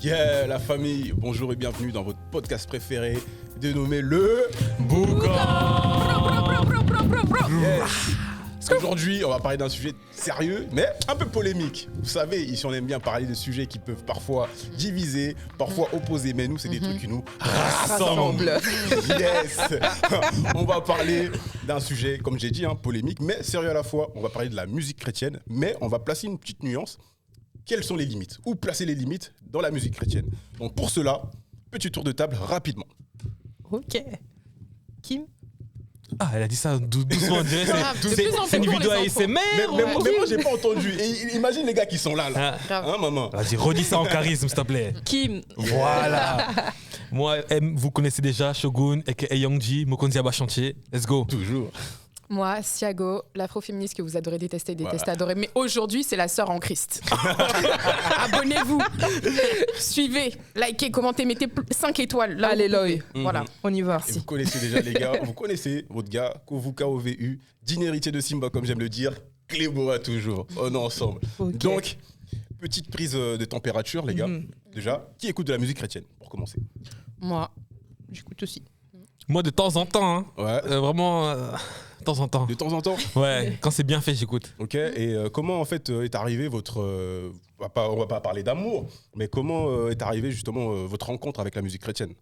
Yeah, la famille, bonjour et bienvenue dans votre podcast préféré, dénommé le Boucan. Yes. Aujourd'hui, on va parler d'un sujet sérieux, mais un peu polémique. Vous savez, ici, on aime bien parler de sujets qui peuvent parfois diviser, parfois opposer, mais nous, c'est des trucs qui nous rassemblent. Yes. On va parler d'un sujet, comme j'ai dit, polémique, mais sérieux à la fois. On va parler de la musique chrétienne, mais on va placer une petite nuance. Quelles sont les limites? Où placer les limites dans la musique chrétienne? Donc pour cela, petit tour de table rapidement. Ok. Kim? Ah, elle a dit ça doucement, on dirait c'est une vidéo ASMR. Mais moi, j'ai pas entendu. Et imagine les gars qui sont là. Hein, maman? Vas-y, redis ça en charisme, s'il te plaît. Kim. Voilà. Moi, vous connaissez déjà Shogun, aka Youngji, Mokonzi Abachantier. Let's go. Toujours. Moi, Siago, l'afroféministe que vous adorez détester, adorer. Mais aujourd'hui, c'est la sœur en Christ. Abonnez-vous, suivez, likez, commentez, mettez 5 étoiles. Là, alléluia. Voilà, on y va. Et vous connaissez déjà les gars, vous connaissez votre gars, Kovuka OVU, digne héritier de Simba, comme j'aime le dire, Cléboa toujours. On est ensemble. Okay. Donc, petite prise de température, les gars. Déjà, qui écoute de la musique chrétienne, pour commencer? Moi, j'écoute aussi. Moi, de temps en temps, hein. Ouais. Vraiment, de temps en temps. De temps en temps? Ouais, quand c'est bien fait, j'écoute. Ok, et comment en fait est arrivé votre... on va pas parler d'amour, mais comment est arrivé justement votre rencontre avec la musique chrétienne?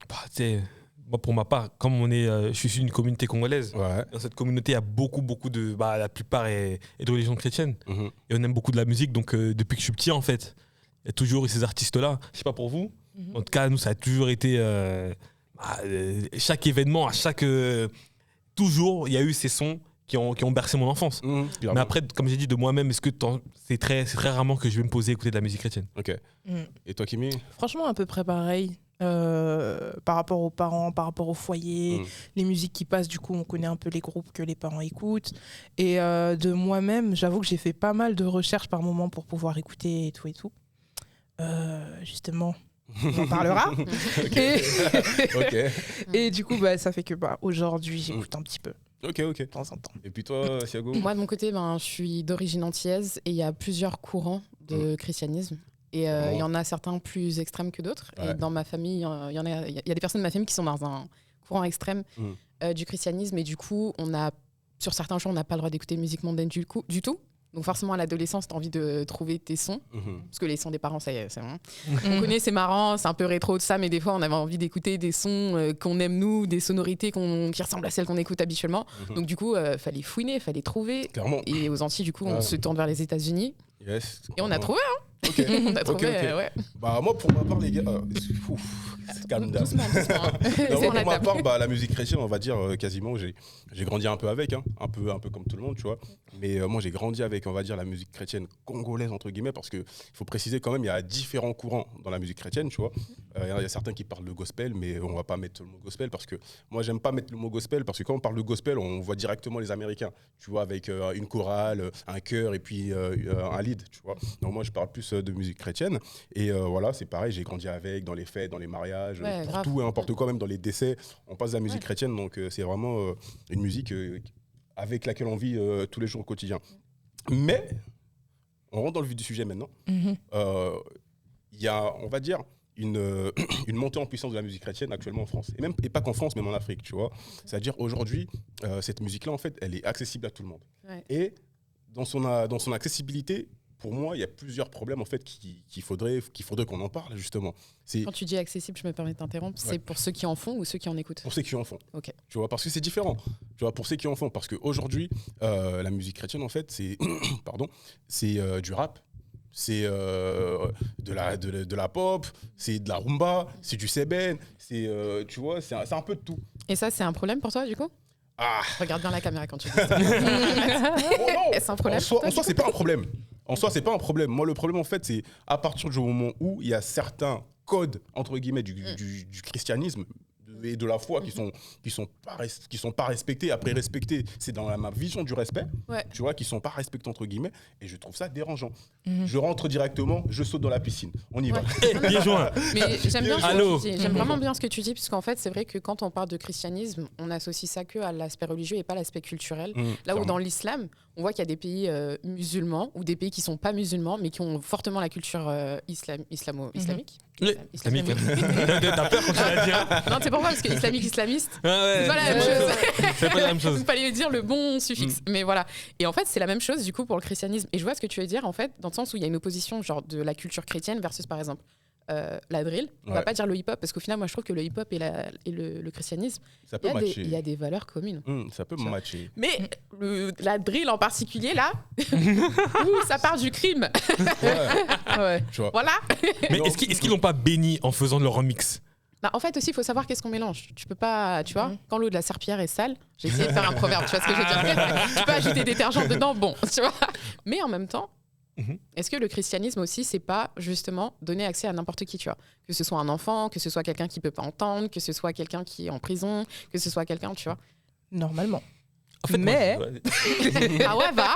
Bah, tu sais, moi pour ma part, comme je suis issu d'une communauté congolaise, dans cette communauté, il y a beaucoup de... Bah, la plupart est de religion chrétienne. Et on aime beaucoup de la musique, donc depuis que je suis petit, en fait, il y a toujours eu ces artistes-là. Je sais pas pour vous, en tout cas, nous, ça a toujours été... chaque événement, toujours, il y a eu ces sons qui ont bercé mon enfance. Mais après, comme j'ai dit de moi-même, c'est très rarement que je vais me poser à écouter de la musique chrétienne. Ok. Et toi, Kimi? Franchement, à peu près pareil. Par rapport aux parents, par rapport au foyer, les musiques qui passent, du coup, on connaît un peu les groupes que les parents écoutent. Et de moi-même, j'avoue que j'ai fait pas mal de recherches par moment pour pouvoir écouter et tout. Justement... On en parlera. Et du coup, ça fait que aujourd'hui, j'écoute un petit peu. Ok. De temps en temps. Et puis toi, Siago? Moi, de mon côté, je suis d'origine antillaise et il y a plusieurs courants de christianisme. Et il y en a certains plus extrêmes que d'autres. Ouais. Et dans ma famille, il y a des personnes de ma famille qui sont dans un courant extrême du christianisme. Et du coup, sur certains jours, on n'a pas le droit d'écouter musique mondaine du tout. Donc forcément, à l'adolescence, tu as envie de trouver tes sons. Parce que les sons des parents, ça y est, c'est bon. On connaît, c'est marrant, c'est un peu rétro, tout ça, mais des fois, on avait envie d'écouter des sons qu'on aime, nous, des sonorités qui ressemblent à celles qu'on écoute habituellement. Donc du coup, fallait fouiner, fallait trouver. Clairement. Et aux Antilles, du coup, on se tourne vers les États-Unis. Yes. Et on a trouvé, hein. Ok. On a trouvé, ouais. Bah moi, pour ma part, les gars... calme down. Doucement. Non, pour ma part, la musique chrétienne, on va dire quasiment, j'ai grandi un peu avec, un peu comme tout le monde, tu vois. Mais moi, j'ai grandi avec, on va dire, la musique chrétienne congolaise, entre guillemets, parce qu'il faut préciser quand même, il y a différents courants dans la musique chrétienne, tu vois. Il y a certains qui parlent de gospel, mais on va pas mettre le mot gospel, parce que moi, j'aime pas mettre le mot gospel, parce que quand on parle de gospel, on voit directement les Américains, tu vois, avec une chorale, un chœur et puis un lead, tu vois. Donc moi, je parle plus de musique chrétienne. Et voilà, c'est pareil, j'ai grandi avec, dans les fêtes, dans les mariages, pour tout et n'importe quoi, même dans les décès, on passe de la musique chrétienne. Donc c'est vraiment une musique avec laquelle on vit tous les jours au quotidien. Mais, on rentre dans le vif du sujet maintenant. Il y a, on va dire, une montée en puissance de la musique chrétienne actuellement en France. Et pas qu'en France, même en Afrique, tu vois. C'est-à-dire, aujourd'hui, cette musique-là, en fait, elle est accessible à tout le monde. Ouais. Et dans son accessibilité, pour moi, il y a plusieurs problèmes en fait qu'il faudrait qu'on en parle justement. Quand tu dis accessible, je me permets de t'interrompre, c'est pour ceux qui en font ou ceux qui en écoutent? Pour ceux qui en font. Ok. Tu vois, parce que c'est différent. Tu vois, pour ceux qui en font, parce qu'aujourd'hui, la musique chrétienne en fait, c'est c'est du rap, c'est de la pop, c'est de la rumba, c'est du seben, tu vois, c'est un peu de tout. Et ça, c'est un problème pour toi du coup? Regarde bien la caméra quand tu dis ça. Oh non. Est-ce un problème? En soi, c'est pas un problème. En soi, c'est pas un problème. Moi, le problème, en fait, c'est à partir du moment où il y a certains codes, entre guillemets, du christianisme et de la foi qui sont pas respectés. Après, respectés, c'est dans ma vision du respect, tu vois, qui sont pas respectés, entre guillemets. Et je trouve ça dérangeant. Je rentre directement, je saute dans la piscine. On y va. Bien joint. Mais j'aime vraiment bien ce que tu dis, parce qu'en fait, c'est vrai que quand on parle de christianisme, on associe ça que à l'aspect religieux et pas l'aspect culturel. Là où dans l'islam, on voit qu'il y a des pays musulmans ou des pays qui sont pas musulmans, mais qui ont fortement la culture islamique. Islamique. T'as peur quand tu l'as dit. Non, c'est pourquoi, parce que islamique, islamiste, c'est pas la même chose. C'est pas la même chose. Il fallait dire le bon suffixe. Mais voilà. Et en fait, c'est la même chose du coup pour le christianisme. Et je vois ce que tu veux dire en fait, dans le sens où il y a une opposition genre de la culture chrétienne versus par exemple la drill. On va pas dire le hip-hop parce qu'au final, moi je trouve que le hip-hop et le christianisme, ça peut matcher. Il y a des valeurs communes. Ça peut matcher. Mais la drill en particulier là, ça part du crime. Voilà. Mais est-ce qu'ils l'ont pas béni en faisant leur remix? Bah, en fait aussi, il faut savoir qu'est-ce qu'on mélange. Tu peux pas, tu vois, quand l'eau de la serpillière est sale, j'ai essayé de faire un proverbe, tu vois ce que je veux dire. Tu peux ajouter des détergents dedans, bon, tu vois. Mais en même temps, est-ce que le christianisme aussi, c'est pas justement donner accès à n'importe qui, tu vois, que ce soit un enfant, que ce soit quelqu'un qui peut pas entendre, que ce soit quelqu'un qui est en prison, que ce soit quelqu'un, tu vois. Normalement. En fait, mais ah ouais, va.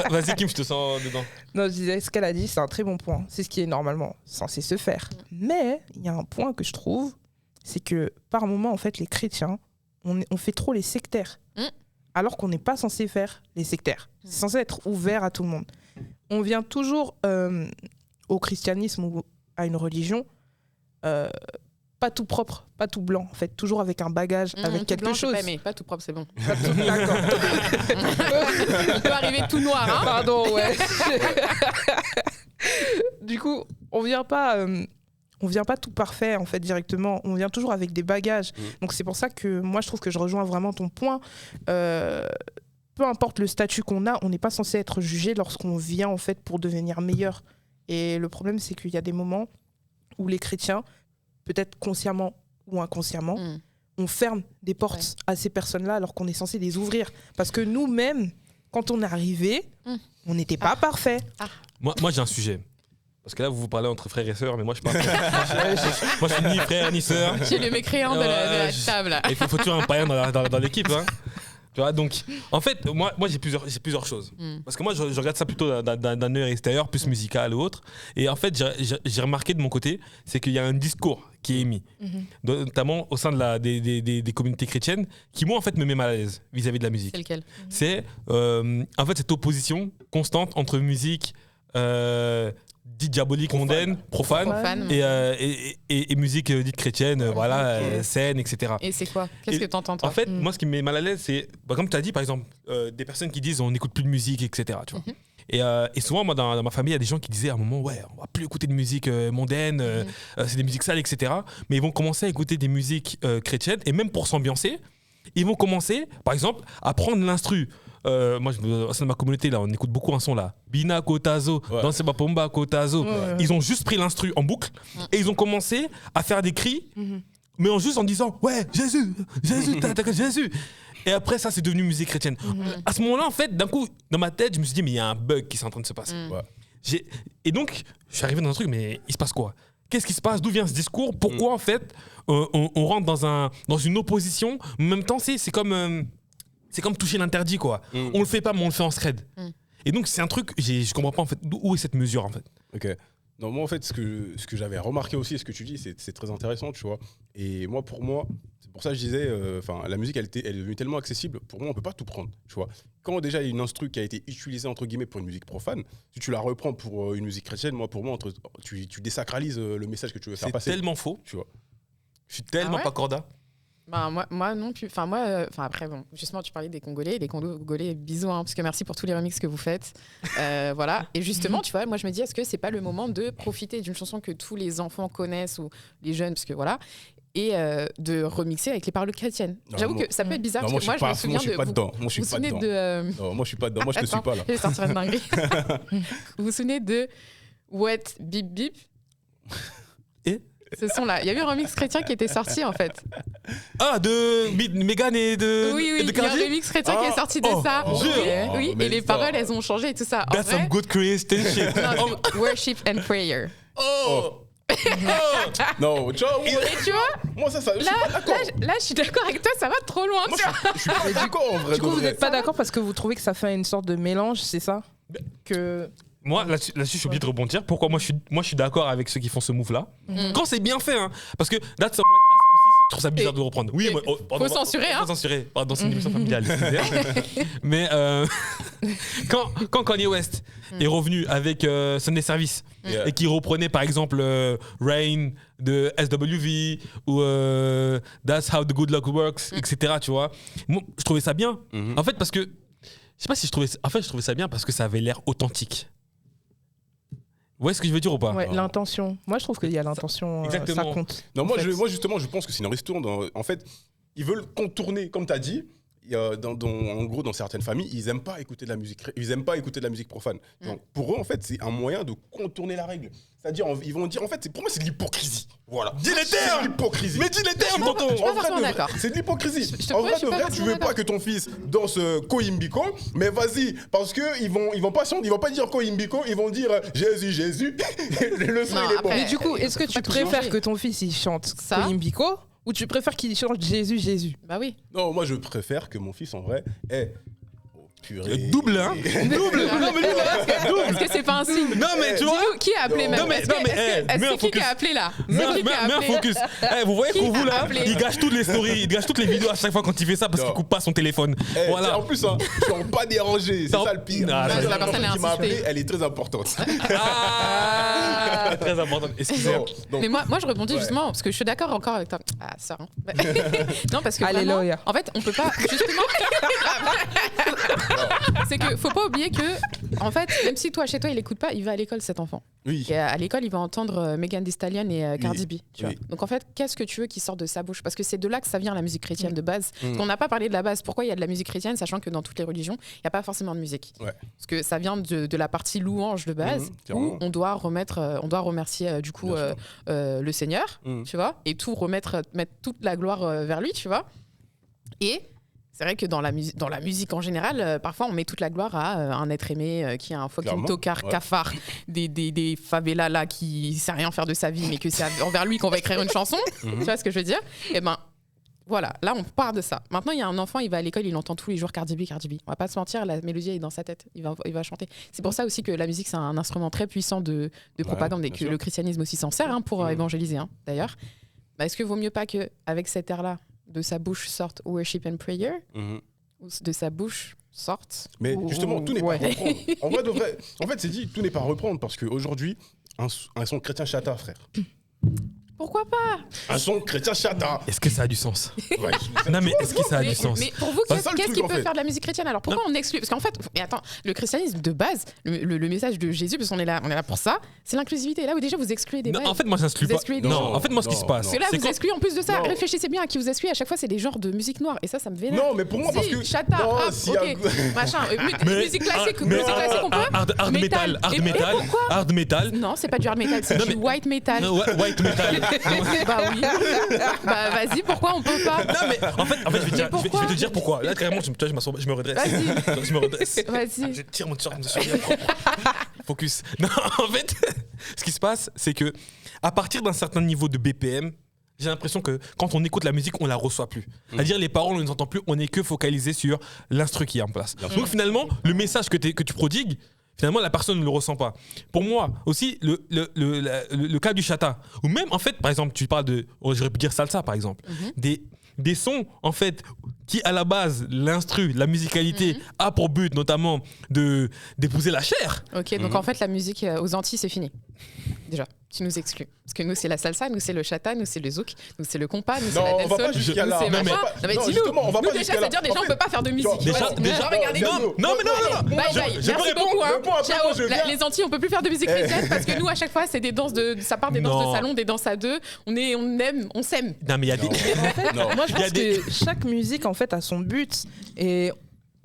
Vas-y Kim, je te sens dedans. Non, je disais, ce qu'elle a dit, c'est un très bon point. C'est ce qui est normalement censé se faire. Mais il y a un point que je trouve, c'est que par moment, en fait, les chrétiens, on fait trop les sectaires, alors qu'on n'est pas censé faire les sectaires. C'est censé être ouvert à tout le monde. On vient toujours au christianisme ou à une religion, pas tout propre, pas tout blanc, en fait, toujours avec un bagage, avec quelque blanc, chose. Mais pas tout propre, c'est bon. D'accord. On peut arriver tout noir, hein. Pardon, ouais. Du coup, on vient pas tout parfait, en fait, directement. On vient toujours avec des bagages. Donc c'est pour ça que moi, je trouve que je rejoins vraiment ton point. Peu importe le statut qu'on a, on n'est pas censé être jugé lorsqu'on vient, en fait, pour devenir meilleur. Et le problème, c'est qu'il y a des moments où les chrétiens, peut-être consciemment ou inconsciemment, on ferme des portes à ces personnes-là alors qu'on est censé les ouvrir. Parce que nous-mêmes, quand on est arrivé, on n'était pas parfait. Moi, j'ai un sujet. Parce que là, vous parlez entre frères et sœurs, mais moi, je parle. Moi, je suis ni frère ni sœur. J'ai le mécréant de la table. Il faut toujours un païen dans l'équipe. Hein. Tu vois, donc, en fait, moi j'ai plusieurs choses. Parce que moi, je regarde ça plutôt d'un œil extérieur, plus musical ou autre. Et en fait, j'ai remarqué de mon côté, c'est qu'il y a un discours qui est émis, notamment au sein des communautés chrétiennes, qui, moi, en fait, me met mal à l'aise vis-à-vis de la musique. C'est lequel? C'est, en fait, cette opposition constante entre musique dite diabolique, mondaine, profane. Et musique dite chrétienne, saine, etc. Et c'est quoi? Qu'est-ce que tu entends, toi? En fait, moi, ce qui me met mal à l'aise, c'est, comme tu as dit, par exemple, des personnes qui disent on n'écoute plus de musique, etc. Tu vois. Et souvent, moi, dans ma famille, il y a des gens qui disaient à un moment, ouais, on va plus écouter de musique mondaine, c'est des musiques sales, etc. Mais ils vont commencer à écouter des musiques chrétiennes, et même pour s'ambiancer, ils vont commencer, par exemple, à prendre l'instru. Moi, au sein de ma communauté, là, on écoute beaucoup un son là. Bina Kotazo, Danse Bapomba Kotazo. Ils ont juste pris l'instru en boucle et ils ont commencé à faire des cris, mais en disant ouais, Jésus, Jésus. Et après, ça, c'est devenu musique chrétienne. À ce moment-là, en fait, d'un coup, dans ma tête, je me suis dit, mais il y a un bug qui est en train de se passer. Et donc, je suis arrivé dans un truc, mais il se passe quoi? Qu'est-ce qui se passe? D'où vient ce discours? Pourquoi, en fait, on rentre dans une opposition? En même temps, c'est comme toucher l'interdit, quoi. On le fait pas, mais on le fait en scred. Et donc, c'est un truc, je comprends pas, en fait, où est cette mesure, en fait. Ok. Non, moi, en fait, ce que j'avais remarqué aussi, ce que tu dis, c'est très intéressant, tu vois. Et pour moi, c'est pour ça que je disais, la musique, elle est devenue tellement accessible. Pour moi, on peut pas tout prendre, tu vois. Quand déjà, il y a une instru qui a été utilisée, entre guillemets, pour une musique profane, si tu la reprends pour une musique chrétienne, pour moi, tu désacralises le message que tu veux faire passer. C'est tellement faux, tu vois. Je suis tellement pas corda. Bah, moi non plus. Après, bon, justement, tu parlais des Congolais. Les Congolais, bisous, hein, parce que merci pour tous les remixes que vous faites. Voilà. Et justement, tu vois, moi, je me dis, est-ce que c'est pas le moment de profiter d'une chanson que tous les enfants connaissent ou les jeunes, parce que voilà, et de remixer avec les paroles chrétiennes. J'avoue que ça peut être bizarre, parce que moi, je me souviens moi, je suis pas dedans. Moi, je suis pas dedans. Non, moi, je suis pas dedans. Moi, je te suis pas là. Je vais sortir une dinguerie. Vous vous souvenez de What Bip Bip? Et ce son-là. Il y a eu un remix chrétien qui était sorti, en fait. Ah, de Mégane et de Oui, il y a un remix chrétien qui est sorti de ça. Oui, et les paroles, elles ont changé et tout ça. That's some good Christian shit. Worship and prayer. Non, tu vois, moi, ça, je suis pas d'accord. Là, je suis d'accord avec toi, ça va trop loin. Moi, je suis pas d'accord, en vrai. Du coup, vous n'êtes pas d'accord parce que vous trouvez que ça fait une sorte de mélange, c'est ça? Moi, là-dessus, je suis obligé de rebondir. Pourquoi moi, je suis d'accord avec ceux qui font ce move-là. Quand c'est bien fait, hein. Parce que That's Some White Ass Pussy, trouve ça bizarre de reprendre. Oui, moi, faut censurer, hein. Faut censurer. Pardon, c'est une émission familiale. Mais quand Kanye West est revenu avec Sunday Service et qui reprenait par exemple Rain de SWV ou That's How the Good Luck Works, etc. Tu vois, moi, je trouvais ça bien. En fait, parce que je sais pas si je trouvais ça bien parce que ça avait l'air authentique. Vous voyez ce que je veux dire ou pas? Ouais, l'intention. Moi, je trouve qu'il y a l'intention, ça compte. Non, moi, justement, je pense que c'est une ristourne. En fait, ils veulent contourner, comme tu as dit. En gros, dans certaines familles, ils n'aiment pas écouter de la musique. Ils n'aiment pas écouter de la musique profane. Donc, pour eux, en fait, c'est un moyen de contourner la règle. C'est-à-dire, ils vont dire, en fait, pour moi, c'est de l'hypocrisie. Voilà. Dis les termes. C'est de l'hypocrisie. Mais dis les termes, tonton. C'est de l'hypocrisie. En vrai de vrai, tu veux pas que ton fils danse Koimbiko, mais vas-y, parce que ils vont pas dire Koimbiko, ils vont dire Jésus, Jésus. Le son, il est bon. Mais du coup, est-ce que tu préfères que ton fils il chante Koimbiko ou tu préfères qu'il chante Jésus, Jésus? Bah oui. Non, moi je préfère que mon fils en vrai ait double, hein. Double. Non mais double. Est-ce que c'est pas un signe? Non mais tu vois. Qui a appelé même? Est-ce qui a appelé là? Mets un focus. Vous voyez que vous là, il gâche toutes les stories, il gâche toutes les vidéos à chaque fois quand il fait ça parce qu'il coupe pas son téléphone. Voilà. En plus, je suis pas dérangé. C'est ça le pire. La personne qui m'a appelé, elle est très importante. Très importante. Excusez-moi. Mais moi je rebondis justement parce que je suis d'accord encore avec ta sœur. Non parce que Alléluia. En fait, on peut pas justement. C'est que faut pas oublier que en fait, même si toi chez toi il écoute pas, il va à l'école cet enfant. Oui. Et à l'école, il va entendre Megan Thee Stallion et Cardi B. Tu vois. Donc en fait, qu'est-ce que tu veux qui sorte de sa bouche? Parce que c'est de là que ça vient la musique chrétienne de base. On n'a pas parlé de la base. Pourquoi il y a de la musique chrétienne, sachant que dans toutes les religions, il n'y a pas forcément de musique. Ouais. Parce que ça vient de la partie louange de base où on doit remercier du coup le Seigneur, tu vois, et mettre toute la gloire vers lui, tu vois. Et c'est vrai que dans la musique en général, parfois on met toute la gloire à un être aimé qui a un fucking tocard, cafard, des favelas là qui sait rien faire de sa vie, mais que c'est envers lui qu'on va écrire une chanson. Tu vois ce que je veux dire? Et ben voilà, là on part de ça. Maintenant il y a un enfant, il va à l'école, il entend tous les jours Cardi B. On va pas se mentir, la mélodie est dans sa tête, il va chanter. C'est pour ça aussi que la musique c'est un instrument très puissant de propagande et que le christianisme aussi s'en sert pour évangéliser d'ailleurs. Bah, est-ce que vaut mieux pas qu'avec cet air là de sa bouche sorte worship and prayer, ou de sa bouche sorte. Mais justement, tout n'est pas à reprendre. En vrai de vrai, en fait, c'est dit, tout n'est pas à reprendre parce qu'aujourd'hui, un son chrétien chata, frère. Pourquoi pas? Un son chrétien chata. Est-ce que ça a du sens? Non mais est-ce que ça a du sens? Mais pour vous, qu'est-ce qui peut faire de la musique chrétienne? Alors pourquoi on exclut? Parce qu'en fait, mais attends, le christianisme de base, le message de Jésus, parce qu'on est là pour ça, c'est l'inclusivité. Là où déjà vous excluez des bails. Non, en fait moi j'inclus pas. Non, en fait moi ce qui se passe. Parce que là vous excluez en plus de ça. Réfléchissez bien à qui vous excluez. À chaque fois c'est des genres de musique noire et ça me vénère. Non mais pour moi parce que chata, rap, ok, machin, musique classique, on peut. Hard metal. Non, c'est pas du hard metal, c'est du white metal. White metal. Bah oui. Bah vas-y, pourquoi on peut pas? Non mais en fait je vais te dire pourquoi. Là carrément je me redresse. Vas-y. Je me redresse. Vas-y. Je tire mon t-shirt sur focus. Non, en fait, ce qui se passe, c'est que à partir d'un certain niveau de BPM, j'ai l'impression que quand on écoute la musique, on la reçoit plus. C'est-à-dire les paroles, on ne les entend plus, on n'est que focalisé sur l'instru qui est en place. Donc finalement, le message que tu prodigues, finalement, la personne ne le ressent pas. Pour moi, aussi, le cas du chata, ou même, en fait, par exemple, tu parles de, j'aurais pu dire salsa, par exemple, des sons, en fait, qui, à la base, l'instru, la musicalité, a pour but, notamment, d'épouser la chair. Ok, donc en fait, la musique aux Antilles, c'est fini. Déjà, tu nous exclus. Parce que nous, c'est la salsa, nous, c'est le chata, nous, c'est le zouk, nous, c'est le compas, nous, c'est la dancehall. Non, on va pas jusqu'à là. Non, mais dis-nous. Nous, déjà, c'est-à-dire, déjà, on peut pas faire de musique. Déjà, regardez. Non. Bye. Merci beaucoup. Ciao. Les Antilles, on peut plus faire de musique chrétienne parce que nous, à chaque fois, c'est des danses ça part des danses de salon, des danses à deux. On aime, on s'aime. Non, mais il y a des. Moi, je pense que chaque musique, en fait, a son but. Et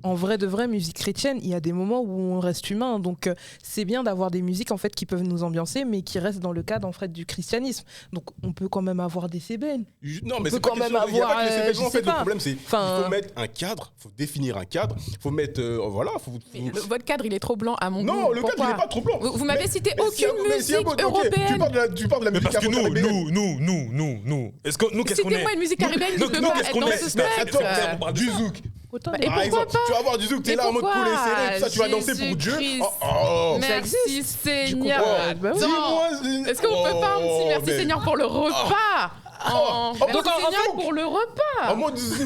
en vrai de vraie musique chrétienne, il y a des moments où on reste humain. Donc, c'est bien d'avoir des musiques en fait qui peuvent nous ambiancer, mais qui restent dans le cadre en fait du christianisme. Donc, on peut quand même avoir des sébènes. Non, mais c'est pas question. Il y a pas que les sébènes. En fait, le problème, c'est qu'il faut mettre un cadre, il faut définir un cadre, il faut mettre, voilà. Votre cadre, il est trop blanc à mon goût. Non, le cadre, il n'est pas trop blanc. Vous m'avez cité aucune musique européenne. Tu parles de la musique. Mais parce que nous, est-ce que nous, qu'est-ce qu'on est? Citez-moi une musique caribéenne qui peut pas être dans ce spectre. On parle du zouk. Et pourquoi pas? Tu vas avoir du zouk, t'es là en mode poulet serré, tout ça, tu vas danser pour Dieu. Merci Seigneur. Dis-moi. Est-ce qu'on peut pas un petit merci Seigneur pour le repas? Donc en fait pour le repas.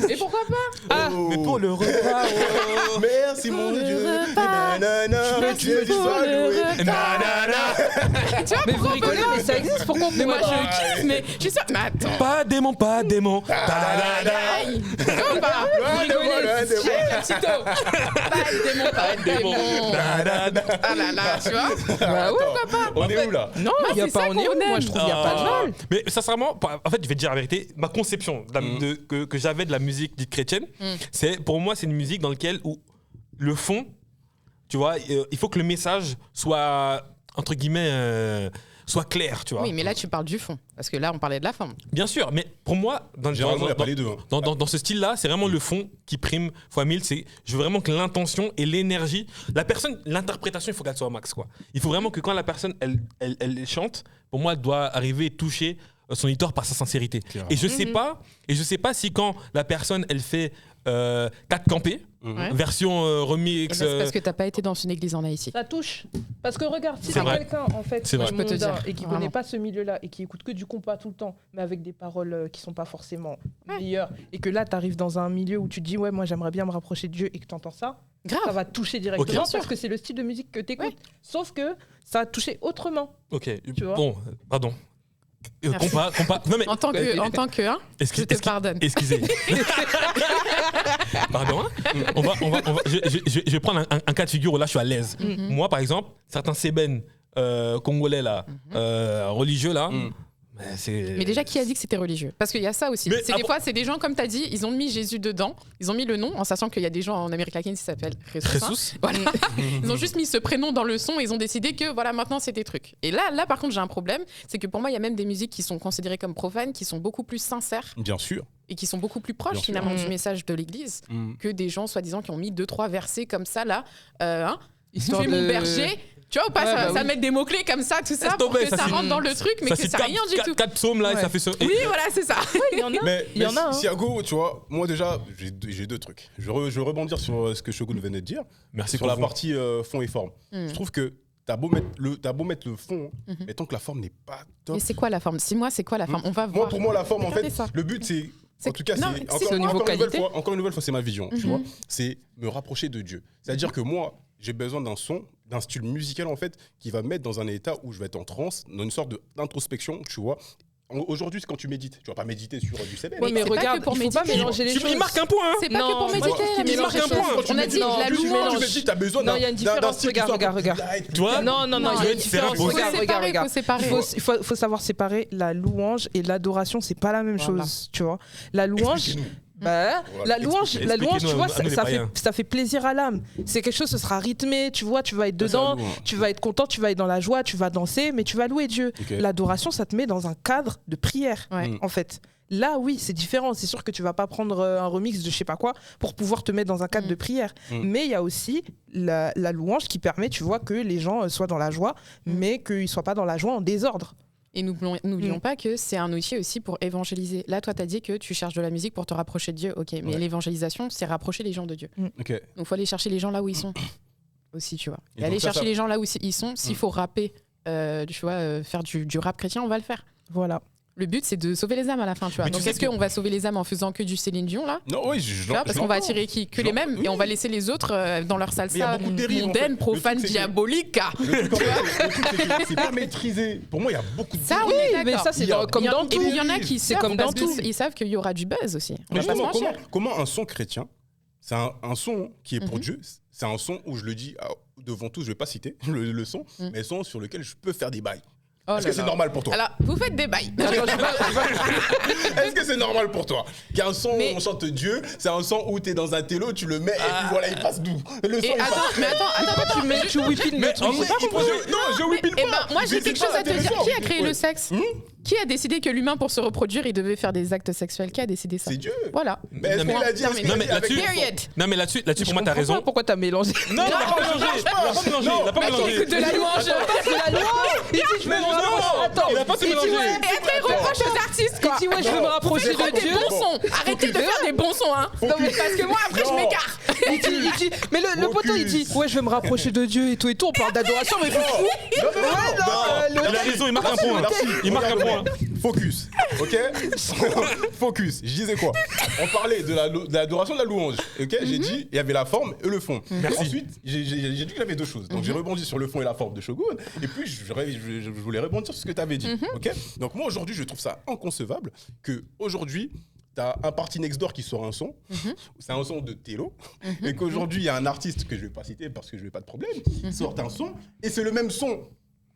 Mais pourquoi pas? Mais pour le repas. Merci mon Dieu. Mais vous rigolez, mais ça existe. Pourquoi Mais moi je kiffe, mais je suis sûre. Mais attends. Pas démon. Aïe. Vous rigolez. Pas démon. Ah là là, tu vois. Pourquoi pas? On est où là? Non, il n'y a pas, on est où? Moi je trouve qu'il n'y a pas de mal. Mais sincèrement, en fait, je vais te dire la vérité. Ma conception que j'avais de la musique dite chrétienne, pour moi, c'est une musique dans laquelle où le fond, tu vois, il faut que le message soit, entre guillemets, soit clair, tu vois. Oui, mais là, tu parles du fond. Parce que là, on parlait de la forme. Bien sûr, mais pour moi, dans ce style-là, c'est vraiment le fond qui prime fois 1000. Je veux vraiment que l'intention et l'énergie, l'interprétation, il faut qu'elle soit au max, quoi. Il faut vraiment que quand la personne, elle chante, pour moi, elle doit arriver et toucher son auditeur par sa sincérité. Et je sais pas si quand la personne, elle fait 4 campés, version remix. C'est parce que t'as pas été dans une église en Haïti. Ça touche. Parce que regarde, si c'est quelqu'un en fait je peux te dire, et qui connaît pas ce milieu-là et qui écoute que du compas tout le temps, mais avec des paroles qui sont pas forcément meilleures, et que là t'arrives dans un milieu où tu te dis ouais moi j'aimerais bien me rapprocher de Dieu et que t'entends ça, ça va toucher directement parce que c'est le style de musique que t'écoutes. Sauf que ça va toucher autrement. Ok. Tu vois. Bon, pardon. Non, mais, en tant que je te pardonne. Excusez. Pardon. Je vais prendre un cas de figure où là je suis à l'aise. Moi par exemple, certains sébènes congolais là, religieux là. Mais déjà, qui a dit que c'était religieux? Parce qu'il y a ça aussi. Des fois, c'est des gens, comme tu as dit, ils ont mis Jésus dedans, ils ont mis le nom, en sachant qu'il y a des gens en Amérique latine qui s'appellent Jesus. Voilà. Ils ont juste mis ce prénom dans le son et ils ont décidé que voilà, maintenant c'est des trucs. Et là par contre, j'ai un problème, c'est que pour moi, il y a même des musiques qui sont considérées comme profanes, qui sont beaucoup plus sincères. Bien sûr. Et qui sont beaucoup plus proches finalement du message de l'Église que des gens soi-disant qui ont mis 2-3 versets comme ça là. Histoire de mon berger. Tu vois ou pas, ça met des mots-cles comme ça, tout ça, pour que ça rentre dans le truc, mais que ça rien du tout. 4 psaumes là, et ça fait ça. Oui, voilà, c'est ça. Il y en a. Mais Siago, tu vois, moi déjà, j'ai 2 trucs. Je veux rebondir sur ce que Shogun venait de dire. Merci sur la partie fond et forme. Je trouve que t'as beau mettre le fond, mais tant que la forme n'est pas top. Mais c'est quoi la forme? 6 mois, c'est quoi la forme? On va voir. Pour moi, la forme, en fait, le but, c'est. En tout cas, encore une nouvelle fois, c'est ma vision. Tu vois, c'est me rapprocher de Dieu. C'est-à-dire que moi, j'ai besoin d'un style musical en fait, qui va me mettre dans un état où je vais être en transe, dans une sorte d'introspection, tu vois. Aujourd'hui, quand tu médites, tu vas pas méditer sur du CB. Oui, mais regarde, il faut pas mélanger les choses. Il marque un point. Hein. C'est pas que pour méditer. Il marque un point. On a dit la louange. Tu as besoin d'un style qui soit... Regarde. Tu vois? Non, il y a une différence. Regarde. Il faut savoir séparer la louange et l'adoration, c'est pas la même chose, tu vois. La louange... la louange, tu vois, ça fait plaisir à l'âme. C'est quelque chose, ce sera rythmé, tu vois, tu vas être dedans, tu vas être content, tu vas être dans la joie, tu vas danser, mais tu vas louer Dieu. L'adoration, ça te met dans un cadre de prière, en fait. Là, oui, c'est différent. C'est sûr que tu vas pas prendre un remix de je sais pas quoi pour pouvoir te mettre dans un cadre de prière. Mais il y a aussi la louange qui permet, tu vois, que les gens soient dans la joie, mais qu'ils soient pas dans la joie en désordre. Et n'oublions pas que c'est un outil aussi pour évangéliser. Là, toi, tu as dit que tu cherches de la musique pour te rapprocher de Dieu. Ok, mais l'évangélisation, c'est rapprocher les gens de Dieu. Donc, il faut aller chercher les gens là où ils sont aussi, tu vois. Et aller chercher les gens là où ils sont. S'il faut rapper, tu vois, faire du rap chrétien, on va le faire. Voilà. Le but, c'est de sauver les âmes à la fin, tu vois. Donc, est-ce qu'on va sauver les âmes en faisant que du Céline Dion, là? Non, oui, parce qu'on va attirer que les mêmes, et on va laisser les autres dans leur salsa mondaine, profane, diabolique. Le truc, c'est pas maîtrisé. Pour moi, il y a beaucoup de... Ça, oui, mais ça, c'est comme dans tout. Et puis, il y en a qui savent, comme dans tout. Ils savent qu'il y aura du buzz aussi. Mais comment un son chrétien, c'est un son qui est pour Dieu, c'est un son où je le dis devant tous, je vais pas citer le son, mais un son sur lequel je peux faire des bails. Est-ce que c'est normal pour toi? Alors, vous faites des bails. Est-ce que c'est normal pour toi? Il y a un son où on chante Dieu, c'est un son où tu es dans un télo, tu le mets et puis voilà, il passe d'où? Le son, attends, tu whippines le truc. Non, je whippine pas. Moi, j'ai quelque chose à te dire. Qui a créé le sexe? Qui a décidé que l'humain, pour se reproduire, il devait faire des actes sexuels? Qui a décidé ça? C'est Dieu. Voilà. Mais est-ce qu'il a dit? Non, mais là-dessus, pour moi, t'as raison. Pourquoi t'as mélangé? Non, il a pas mélangé. Écoute de la louange. Il dit je me mélange. Attends, il a pas se mélanger. Et après, il reproche aux artistes, quoi. Il dit ouais, je veux me rapprocher de Dieu. Arrêtez de faire des bons sons, hein. Parce que moi, après, je m'écarte. Il dit, mais le poteau, il dit ouais, je veux me rapprocher de Dieu et tout. On parle d'adoration, mais fou. Il a raison, il marque un point. Il marque un point. Focus, ok. Focus. Je disais quoi? On parlait de l'adoration de la louange, ok. J'ai dit il y avait la forme et le fond. Merci. Ensuite, j'ai dit qu'il y avait deux choses. Donc j'ai rebondi sur le fond et la forme de Shogun. Et puis je voulais rebondir sur ce que tu avais dit, ok. Donc moi aujourd'hui, je trouve ça inconcevable que aujourd'hui t'as un Party Next Door qui sort un son, c'est un son de Télo, et qu'aujourd'hui il y a un artiste que je vais pas citer parce que je n'ai pas de problème, qui sort un son et c'est le même son.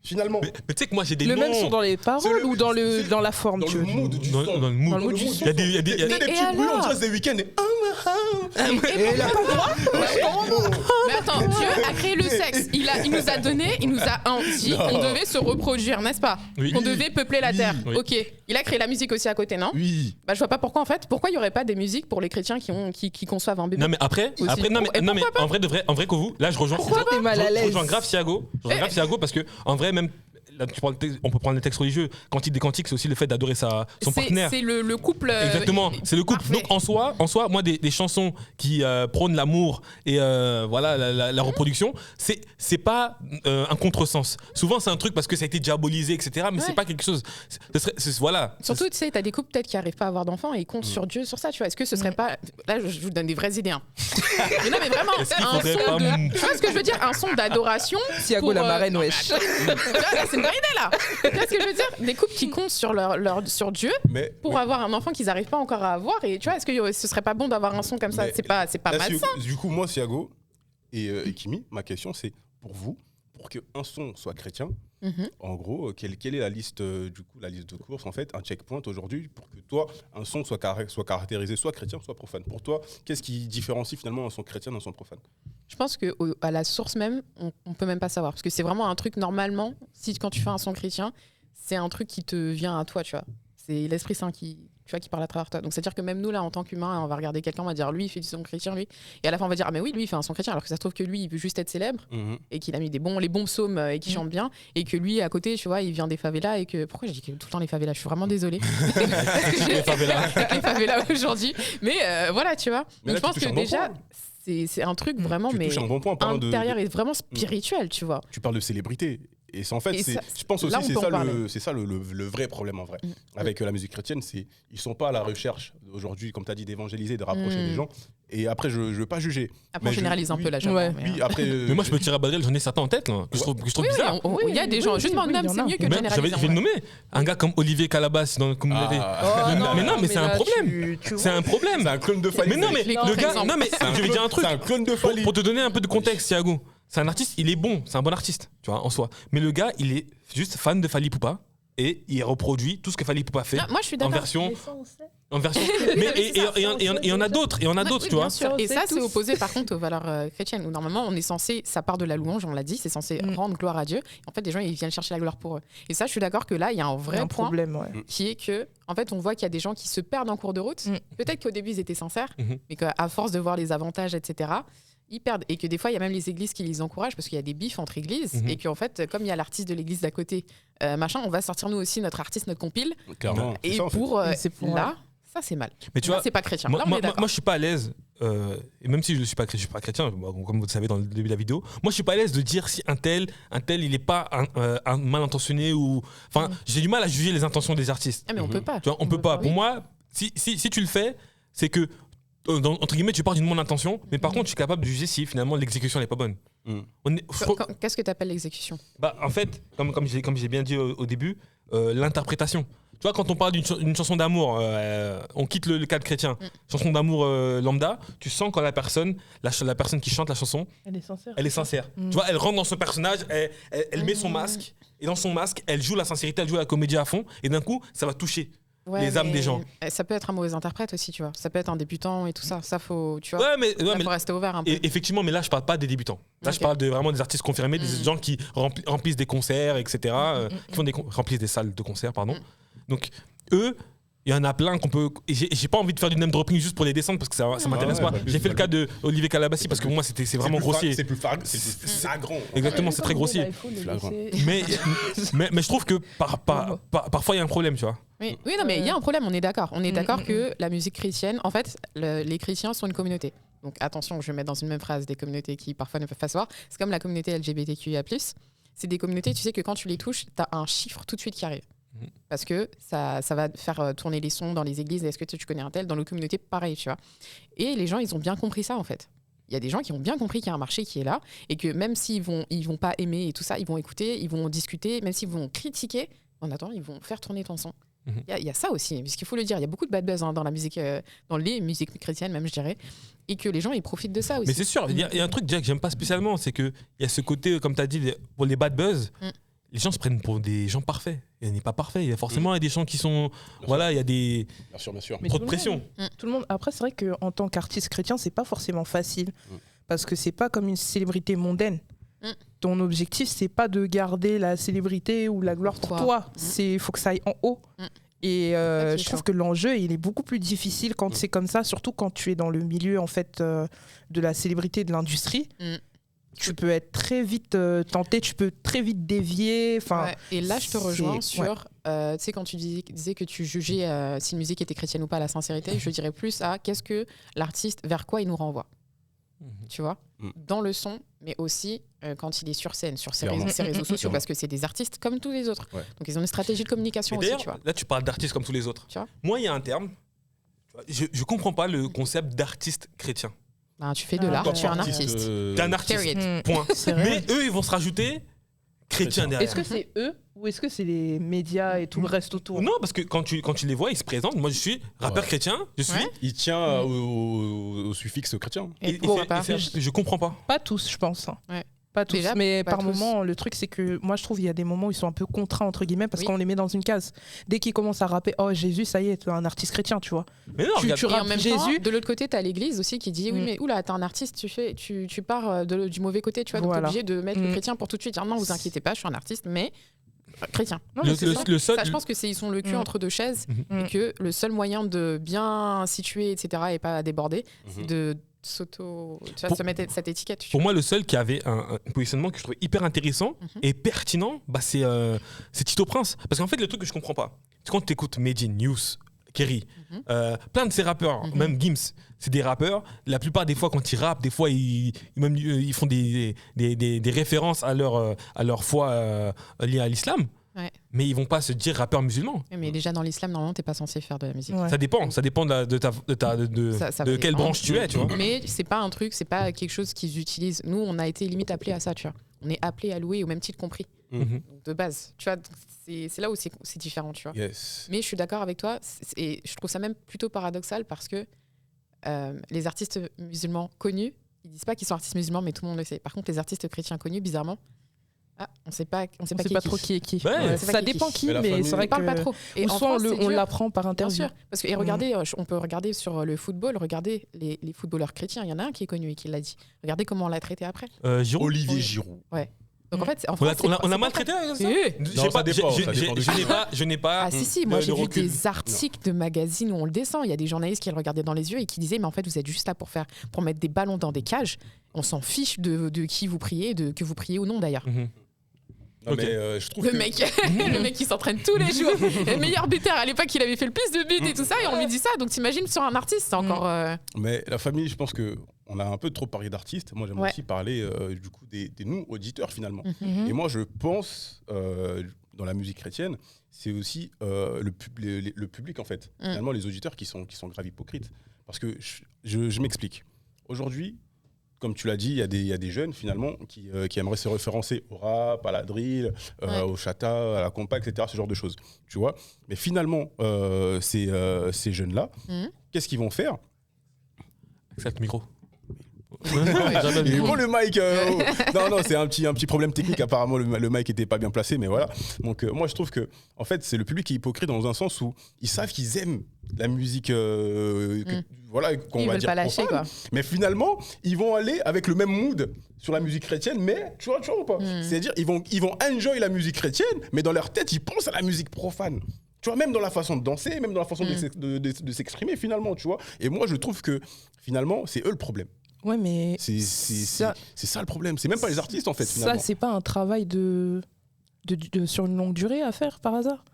Finalement. Mais tu sais que moi j'ai des Le noms. même son dans les paroles ou dans la forme, dans tu le veux mood du Dans son. le mood. Dans le mood du son. Il y a des des petits bruits, on dirait c'est Weeknd et Et il a pas le droit. Mais attends, Dieu a créé le sexe. Il nous a donné, il nous a dit qu'on devait se reproduire, n'est-ce pas? Oui. Qu'on devait peupler la terre. Oui. Ok. Il a créé la musique aussi à côté, non? Oui. Bah, je vois pas pourquoi en fait. Pourquoi il y aurait pas des musiques pour les chrétiens qui conçoivent un bébé? Non mais après, Aussi. non Et mais pourquoi en vrai que vous, là je rejoins. Pourquoi t'es mal à l'aise? Je rejoins grave Thiago. Parce que en vrai même. Là, on peut prendre les textes religieux. Cantique des cantiques, c'est aussi le fait d'adorer son partenaire. C'est le couple. Exactement, c'est le couple. parfait. Donc en soi, moi des chansons qui prônent l'amour et voilà la reproduction, c'est pas un contresens. Souvent c'est un truc parce que ça a été diabolisé, etc. Mais c'est pas quelque chose. Voilà. Surtout, tu sais, t'as des couples peut-être qui arrivent pas à avoir d'enfants et ils comptent sur Dieu sur ça, tu vois. Est-ce que ce serait pas. Là, je vous donne des vraies idées. Hein. Mais non, mais vraiment, Est-ce qu'il un faudrait son pas de. Tu vois ce que je veux dire? Un son d'adoration. Thiago pour, la marraine, wesh. Tu vois, là, c'est une vraie idée, là. Tu vois ce que je veux dire? Des couples qui comptent sur Dieu pour avoir un enfant qu'ils n'arrivent pas encore à avoir. Et tu vois, est-ce que ce serait pas bon d'avoir un son comme ça? C'est pas là, malsain. Du coup, moi, Thiago et Kimi, ma question, c'est pour vous, pour qu'un son soit chrétien, en gros, quelle est la liste, la liste de courses, en fait, un checkpoint aujourd'hui pour que toi, un son soit caractérisé soit chrétien, soit profane. Pour toi, qu'est-ce qui différencie finalement un son chrétien d'un son profane? Je pense qu'à la source même, on peut même pas savoir. Parce que c'est vraiment un truc, normalement, quand tu fais un son chrétien, c'est un truc qui te vient à toi, tu vois. C'est l'Esprit Saint qui parle à travers toi. Donc c'est-à-dire que même nous, là, en tant qu'humains, on va regarder quelqu'un, on va dire, lui, il fait du son chrétien, lui. Et à la fin, on va dire, ah mais oui, lui, il fait un son chrétien. Alors que ça se trouve que lui, il veut juste être célèbre et qu'il a mis les bons psaumes et qu'il chante bien. Et que lui, à côté, tu vois, il vient des favelas et que... Pourquoi je dis tout le temps les favelas? Je suis vraiment désolée. Les favelas aujourd'hui. Mais voilà, tu vois. Mais donc là, je pense que déjà... C'est un truc vraiment mais un bon point en intérieur et vraiment spirituel, tu vois. Tu parles de célébrité. Et en fait, je pense aussi que c'est ça le vrai problème en vrai. Avec la musique chrétienne, ils sont pas à la recherche aujourd'hui, comme tu as dit, d'évangéliser, de rapprocher des gens. Et après, je veux pas juger. Après, on généralise un peu là, ouais. Oui, après. Mais moi, je peux tirer à Badrel, j'en ai certains en tête là, que je trouve bizarre. Il y a des gens, justement, un homme, c'est mieux que de généraliser. Je vais le nommer. Un gars comme Olivier Calabas dans la communauté. Mais non, mais c'est un problème. C'est un problème. C'est un clone de Fali. Mais non, mais le gars, non, mais je vais dire un truc. C'est un clone de Fali. Pour te donner un peu de contexte, Thiago. C'est un artiste, il est bon, c'est un bon artiste, tu vois, en soi. Mais le gars, il est juste fan de Fally Poupa et il reproduit tout ce que Fally Poupa fait. Moi, je suis d'accord. En version. Mais il y en a d'autres, tu vois. Et ça, c'est opposé par contre aux valeurs chrétiennes où normalement on est censé, ça part de la louange, on l'a dit, c'est censé rendre gloire à Dieu. En fait, les gens ils viennent chercher la gloire pour eux. Et ça, je suis d'accord que là, il y a un vrai problème, qui est que, en fait, on voit qu'il y a des gens qui se perdent en cours de route. Peut-être qu'au début ils étaient sincères, mais qu'à force de voir les avantages, etc. Ils perdent. Et que des fois, il y a même les églises qui les encouragent parce qu'il y a des bifs entre églises. Et qu'en fait, comme il y a l'artiste de l'église d'à côté, on va sortir nous aussi notre artiste, notre compile. Clairement. Et ça, pour là, ça c'est mal. Mais tu vois, c'est pas chrétien. Moi, là, on est d'accord. moi, je suis pas à l'aise. Et même si je ne suis pas chrétien, comme vous le savez dans le début de la vidéo, moi je suis pas à l'aise de dire si un tel il est pas un mal intentionné ou. Enfin, j'ai du mal à juger les intentions des artistes. Ah, mais on peut pas. Tu vois, on peut pas. Pour moi, si tu le fais, c'est que entre guillemets, tu pars d'une bonne intention, mais par contre, je suis capable de juger si finalement l'exécution n'est pas bonne. Qu'est-ce que tu appelles l'exécution? En fait, comme j'ai bien dit au début, l'interprétation. Tu vois, quand on parle d'une chanson d'amour, on quitte le cadre chrétien, chanson d'amour lambda, tu sens quand la personne qui chante la chanson, elle est sincère. Tu vois, elle rentre dans son personnage, elle met son masque, et dans son masque, elle joue la sincérité, elle joue la comédie à fond, et d'un coup, ça va toucher. Les âmes des gens. Ça peut être un mauvais interprète aussi, tu vois. Ça peut être un débutant et tout ça. Ça faut, tu vois. Faut rester ouvert un peu. Effectivement, mais là, je parle pas des débutants. Là, je parle vraiment des artistes confirmés, des gens qui remplissent des concerts, etc. Qui remplissent des salles de concert, pardon. Donc, eux, il y en a plein qu'on peut. J'ai pas envie de faire du name dropping juste pour les descendre parce que ça m'intéresse pas. J'ai fait le cas de Olivier Calabassi parce que pour moi c'est vraiment grossier. C'est plus flagrant. Exactement, c'est très grossier. Mais je trouve que parfois il y a un problème, tu vois. Oui, non, mais il y a un problème, on est d'accord. On est d'accord que la musique chrétienne, en fait, les chrétiens sont une communauté. Donc attention, je vais mettre dans une même phrase des communautés qui parfois ne peuvent pas se voir. C'est comme la communauté LGBTQIA+. C'est des communautés, tu sais que quand tu les touches, tu as un chiffre tout de suite qui arrive. Parce que ça va faire tourner les sons dans les églises. Est-ce que tu connais un tel? Dans nos communautés, pareil, tu vois. Et les gens, ils ont bien compris ça, en fait. Il y a des gens qui ont bien compris qu'il y a un marché qui est là et que même s'ils vont pas aimer et tout ça, ils vont écouter, ils vont discuter, même s'ils vont critiquer, en attendant, ils vont faire tourner ton son. Il y a ça aussi, puisqu'il faut le dire, il y a beaucoup de bad buzz dans la musique, dans les musiques chrétiennes même, je dirais, et que les gens, ils profitent de ça aussi. Mais c'est sûr, il y a un truc déjà que j'aime pas spécialement, c'est qu'il y a ce côté, comme tu as dit, pour les bad buzz, les gens se prennent pour des gens parfaits. Il n'est pas parfait. Il y a forcément des gens qui sont... Voilà, il y a des... Bien sûr, bien sûr. Trop de pression. Tout le monde... Après, c'est vrai qu'en tant qu'artiste chrétien, c'est pas forcément facile. Parce que c'est pas comme une célébrité mondaine. Ton objectif, c'est pas de garder la célébrité ou la gloire pour toi. Il faut que ça aille en haut. Et je trouve que l'enjeu, il est beaucoup plus difficile quand c'est comme ça, surtout quand tu es dans le milieu en fait, de la célébrité, de l'industrie. Tu peux être très vite tenté, tu peux très vite dévier. Et là, je te rejoins sur, tu sais, quand tu disais que tu jugeais si une musique était chrétienne ou pas, la sincérité, je dirais plus à qu'est-ce que l'artiste, vers quoi il nous renvoie. Tu vois, dans le son, mais aussi quand il est sur scène, sur ses réseaux sociaux, parce que c'est des artistes comme tous les autres. Donc ils ont une stratégie de communication aussi, tu vois. Là, tu parles d'artistes comme tous les autres. Moi, il y a un terme, je comprends pas le concept d'artiste chrétien. Ben, tu fais de l'art, tu es un artiste. T'es un artiste, point. Mais eux, ils vont se rajouter chrétien derrière. Est-ce que c'est eux ou est-ce que c'est les médias et tout le reste autour? Non, parce que quand tu les vois, ils se présentent. Moi, je suis rappeur chrétien. Il tient au suffixe chrétien. Je comprends pas. Pas tous, je pense. Pas tous, déjà, mais par moment, le truc c'est que moi je trouve qu'il y a des moments où ils sont un peu contraints entre guillemets parce qu'on les met dans une case. Dès qu'ils commencent à rapper, oh Jésus, ça y est, tu es un artiste chrétien, tu vois. Mais non, tu rappes en même Jésus. Temps, de l'autre côté, tu as l'église aussi qui dit oui, mais oula, t'es un artiste, tu pars du mauvais côté, tu vois, donc t'es obligé de mettre le chrétien pour tout de suite dire non, vous inquiétez pas, je suis un artiste, mais chrétien. Non, le seul... ça, je pense que ils sont le cul entre deux chaises et que le seul moyen de bien situer, etc., et pas déborder, c'est de se mettre cette étiquette. Pour moi, le seul qui avait un positionnement que je trouvais hyper intéressant et pertinent, c'est Tito Prince. Parce qu'en fait, le truc que je comprends pas, c'est quand tu écoutes Medine, News, Kerry, plein de ces rappeurs, même Gims, c'est des rappeurs. La plupart des fois, quand ils rappent, des fois, ils font des références à leur foi liée à l'islam. Mais ils vont pas se dire rappeur musulman. Mais déjà dans l'islam, normalement, t'es pas censé faire de la musique. Ça dépend de quelle branche tu es, tu vois. Mais c'est pas un truc, c'est pas quelque chose qu'ils utilisent. Nous, on a été limite appelés à ça, tu vois. On est appelés à louer au même titre compris. De base, tu vois. C'est là où c'est différent, tu vois. Mais je suis d'accord avec toi, et je trouve ça même plutôt paradoxal parce que les artistes musulmans connus, ils disent pas qu'ils sont artistes musulmans, mais tout le monde le sait. Par contre, les artistes chrétiens connus, bizarrement, on sait pas trop qui est qui. Ça dépend qui, mais c'est vrai qu'on parle pas trop. Et soit on l'apprend par interview. Bien sûr, parce que regardez, on peut regarder sur le football, regardez les footballeurs chrétiens. Il y en a un qui est connu et qui l'a dit. Regardez comment on l'a traité après. Olivier Giroud. Ouais. Donc en fait, on a maltraité ça. Je n'ai pas. Ah si, moi j'ai vu des articles de magazines où on le descend. Il y a des journalistes qui le regardaient dans les yeux et qui disaient mais en fait vous êtes juste là pour mettre des ballons dans des cages. On s'en fiche de qui vous priez, que vous priez ou non d'ailleurs. Non, mais, je trouve le mec qui s'entraîne tous les jours, le meilleur buteur à l'époque, il avait fait le plus de buts et tout ça, et on lui dit ça. Donc t'imagines sur un artiste, c'est encore. Mais la famille, je pense que on a un peu trop parlé d'artistes. Moi, j'aimerais aussi parler du coup des nous auditeurs finalement. Et moi, je pense dans la musique chrétienne, c'est aussi le public en fait. Finalement, les auditeurs qui sont grave hypocrites. Parce que je m'explique. Aujourd'hui, comme tu l'as dit, il y a des jeunes finalement qui aimeraient se référencer au rap, à la drill, au chata, à la compa, etc. Ce genre de choses, tu vois. Mais finalement, ces jeunes-là, qu'est-ce qu'ils vont faire? Accepte le micro. Il est bon le mic. Non, c'est un petit problème technique. Apparemment, le mic était pas bien placé, mais voilà. Donc moi, je trouve que en fait, c'est le public qui est hypocrite dans un sens où ils savent qu'ils aiment la musique, voilà, qu'on va dire pas lâcher, quoi. Mais finalement, ils vont aller avec le même mood sur la musique chrétienne, mais tu vois ou pas? C'est-à-dire, ils vont enjoy la musique chrétienne, mais dans leur tête, ils pensent à la musique profane. Tu vois, même dans la façon de danser, même dans la façon de s'exprimer, finalement, tu vois. Et moi, je trouve que finalement, c'est eux le problème. Ouais, mais c'est ça le problème. C'est même pas les artistes en fait. Finalement. Ça, c'est pas un travail sur une longue durée à faire par hasard.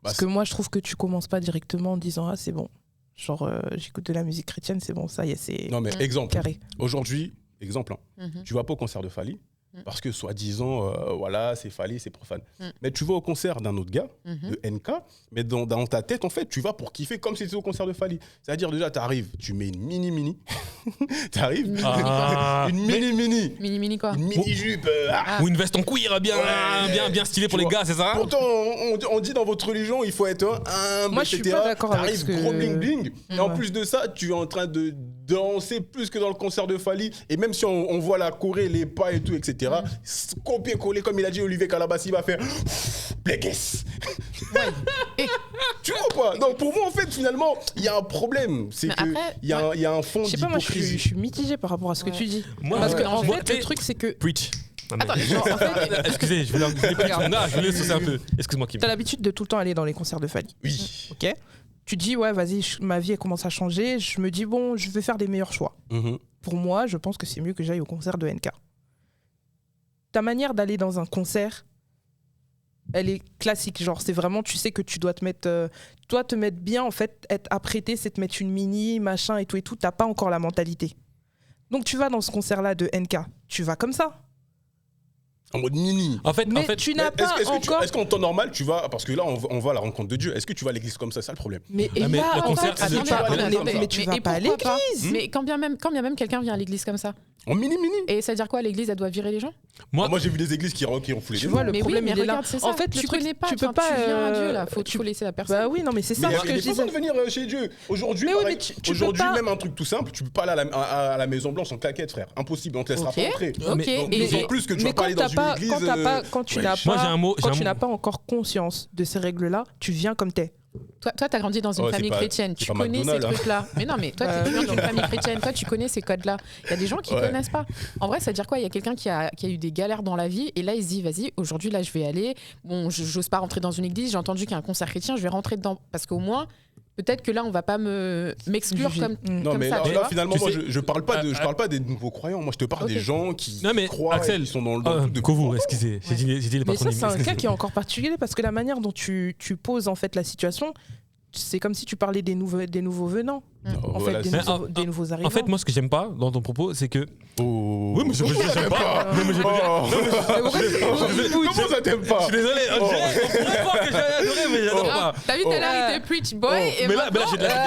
Parce que moi, je trouve que tu commences pas directement en disant c'est bon. Genre, j'écoute de la musique chrétienne, c'est bon, ça y est, c'est. Non, mais exemple. Carré. Aujourd'hui, exemple, tu vas pas au concert de Fally, Parce que soi-disant, voilà, c'est Fally, c'est profane. Mais tu vas au concert d'un autre gars, de NK, mais dans ta tête, en fait, tu vas pour kiffer comme si c'était au concert de Fally. C'est-à-dire, déjà, t'arrives, tu mets une mini-mini. T'arrives, une mini-mini. Mini-mini quoi? Une mini-jupe. Ou une veste en cuir bien stylée pour les gars, c'est ça? Pourtant, on dit dans votre religion, il faut être humble, moi, je suis pas d'accord avec ce que... T'arrives gros bling-bling. Et en plus de ça, tu es en train de danser plus que dans le concert de Fally. Et même si on voit la Corée, les pas et tout, etc., copier-coller, comme il a dit Olivier Calabassi, va faire Blekes. Tu vois pas? Donc pour moi, en fait, finalement, il y a un problème. C'est qu'il y a un fond d'hypocrisie. Moi, je suis mitigée par rapport à ce que tu dis. Parce que, en fait, le truc, c'est que... Preach. Attends, en fait... Excusez, je vais laisser saucer un peu. Excuse-moi, Kim. T'as l'habitude de tout le temps aller dans les concerts de Fally. Oui. Ok. Tu dis, ouais, vas-y, ma vie elle commence à changer. Je me dis, bon, je vais faire des meilleurs choix. Pour moi, je pense que c'est mieux que j'aille au concert de NK. Ta manière d'aller dans un concert, elle est classique. Genre, c'est vraiment, tu sais que tu dois te mettre... te mettre bien, en fait, être apprêté, c'est te mettre une mini, machin et tout. T'as pas encore la mentalité. Donc, tu vas dans ce concert-là de NK. Tu vas comme ça. En mode mini. En fait, tu n'as pas encore... Est-ce qu'en temps normal, tu vas... Parce que là, on va à la rencontre de Dieu. Est-ce que tu vas à l'église comme ça? C'est ça le problème. Mais le concert, tu vas pas à l'église. Mais quand bien même quelqu'un vient à l'église comme ça. En mini. Et ça veut dire quoi? L'église, elle doit virer les gens? Moi j'ai vu des églises qui ont foulé des gens. Tu vois, le problème, il est là. En fait, tu connais pas. Tu peux pas. Tu viens à Dieu, là. Faut laisser la personne. Bah oui, non, mais c'est ça ce que je disais. de venir chez Dieu. Aujourd'hui, même un truc tout simple, tu peux pas aller à la Maison Blanche en claquette, frère. Impossible, on te laissera pas entrer. Et en plus que tu vas pas aller dans une église. Quand tu n'as pas encore conscience de ces règles-là, tu viens comme t'es. Toi, t'as grandi dans une famille chrétienne, tu connais ces trucs-là. Mais non, mais toi, tu viens d'une famille chrétienne, toi, tu connais ces codes-là. Il y a des gens qui connaissent pas. En vrai, ça veut dire quoi? Il y a quelqu'un qui a eu des galères dans la vie et là, il se dit, vas-y, aujourd'hui, là, je vais aller. Bon, j'ose pas rentrer dans une église, j'ai entendu qu'il y a un concert chrétien, je vais rentrer dedans. Parce qu'au moins, peut-être que là, on va pas m'exclure comme mais ça. Là, finalement, moi, je parle pas des nouveaux croyants. Moi, je te parle des gens qui croient, Axel, qui sont dans le de Kovo, excusez. J'ai dit les patronymes. Mais ça, c'est un cas qui est encore particulier parce que la manière dont tu poses en fait la situation, c'est comme si tu parlais des nouveaux venants. Des nouveaux arrivants. En fait, moi, ce que j'aime pas dans ton propos, c'est que... Oui, mais j'aime pas. Comment ça t'aime pas? Je suis désolé. On pourrait croire que j'ai adoré, mais j'adore pas. T'as vu, tout à l'heure, il était preach boy. Mais là, j'ai de la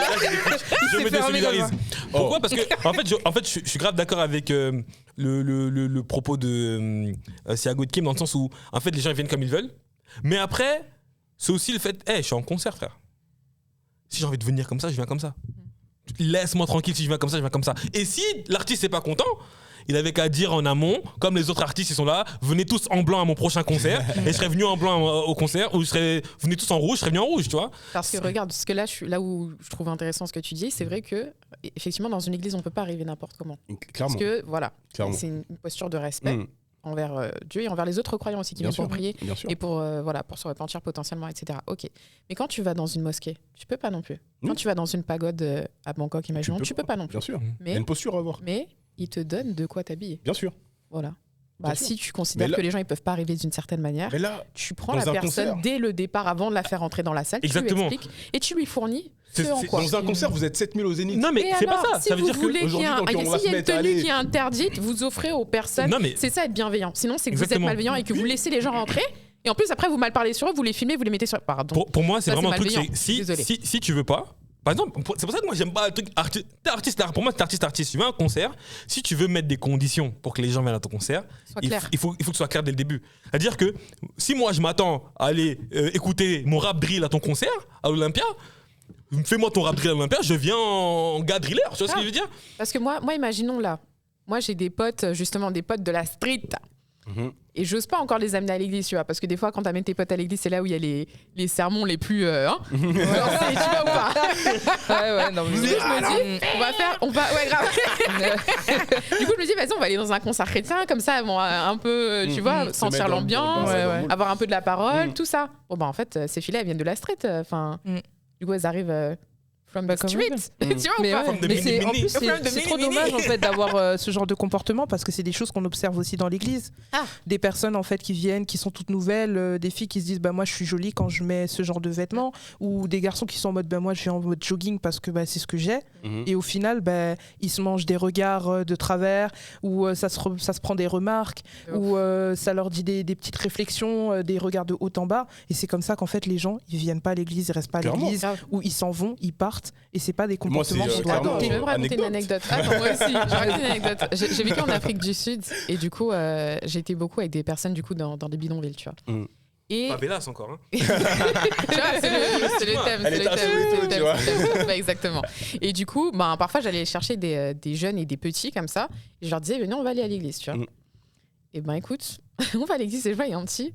je me désolidarise. Pourquoi? Parce que, en fait, je suis grave d'accord avec le propos de Siago de Kim, dans le sens où, en fait, les gens viennent comme ils veulent. Mais après, c'est aussi le fait, je suis en concert, frère. Si j'ai envie de venir comme ça, je viens comme ça. Laisse-moi tranquille, si je viens comme ça, je viens comme ça. Et si l'artiste n'est pas content, il avait qu'à dire en amont, comme les autres artistes ils sont là, venez tous en blanc à mon prochain concert, et je serais venu en blanc au concert, ou venez tous en rouge, je serais venu en rouge, tu vois. Parce que regarde, parce que là où je trouve intéressant ce que tu dis, c'est vrai que effectivement dans une église on peut pas arriver n'importe comment. Clairement. Parce que voilà, c'est une posture de respect. Envers Dieu et envers les autres croyants aussi qui viennent pour prier et pour se repentir potentiellement, etc. Ok. Mais quand tu vas dans une mosquée, tu peux pas non plus. Quand tu vas dans une pagode à Bangkok, imaginons, tu peux pas non plus. Bien sûr. Il y a une posture à avoir. Mais ils te donnent de quoi t'habiller. Bien sûr. Voilà. Si tu considères que les gens ils peuvent pas arriver d'une certaine manière, tu prends la personne dès le départ avant de la faire entrer dans la salle, exactement. Tu lui expliques et tu lui fournis en quoi. Dans un concert, vous êtes 7000 au Zénith. Non, mais c'est pas ça. Ça veut dire que s'il y a une tenue qui est interdite, vous offrez aux personnes. C'est ça être bienveillant. Sinon, c'est que vous êtes malveillant et que vous laissez les gens rentrer. Et en plus, après, vous mal parlez sur eux, vous les filmez, vous les mettez sur. Pardon. Pour moi, c'est vraiment un truc. Si tu veux pas. Par exemple, c'est pour ça que moi j'aime pas le truc artiste. Pour moi, c'est artiste. Tu veux un concert, si tu veux mettre des conditions pour que les gens viennent à ton concert, il faut que ce soit clair dès le début. C'est-à-dire que si moi je m'attends à aller écouter mon rap drill à ton concert, à l'Olympia, fais-moi ton rap drill à l'Olympia, je viens en gars driller, tu vois ce que je veux dire? Parce que moi, imaginons là, moi j'ai des potes, justement des potes de la street. Et j'ose pas encore les amener à l'église, tu vois, parce que des fois quand t'amènes tes potes à l'église, c'est là où il y a les sermons les plus tu vois ou pas? Non, mais je me dis du coup je me dis vas-y, on va aller dans un concert chrétien comme ça, bon, un peu tu vois, sentir l'ambiance, avoir un peu de la parole, tout ça. Bon bah en fait ces filles elles viennent de la street, enfin du coup elles arrivent from the street. Tu vois, mais ou pas? en plus, c'est trop dommage en fait d'avoir ce genre de comportement parce que c'est des choses qu'on observe aussi dans l'église. Des personnes en fait qui viennent, qui sont toutes nouvelles, des filles qui se disent bah moi je suis jolie quand je mets ce genre de vêtements, ou des garçons qui sont en mode bah moi je viens en mode jogging parce que bah, c'est ce que j'ai. Et au final bah, ils se mangent des regards de travers, ou ça se prend des remarques, ou ça leur dit des petites réflexions, des regards de haut en bas, et c'est comme ça qu'en fait les gens ils viennent pas à l'église, ils restent pas à l'église, ou ils s'en vont, ils partent. Et c'est pas des comportements qu'on doit adopter. Je vais me raconter une anecdote. Attends, moi aussi, je vais raconter une anecdote. J'ai vécu en Afrique du Sud et du coup, j'ai été beaucoup avec des personnes du coup dans des bidonvilles, tu vois. Et... Favelas encore, hein. Tu vois, c'est le thème. Elle est à tu vois. Bah, exactement. Et du coup, bah, parfois, j'allais chercher des jeunes et des petits comme ça. Et je leur disais, venez, on va aller à l'église, tu vois. Et ben écoute, on va à l'église et je vois, il y a un petit...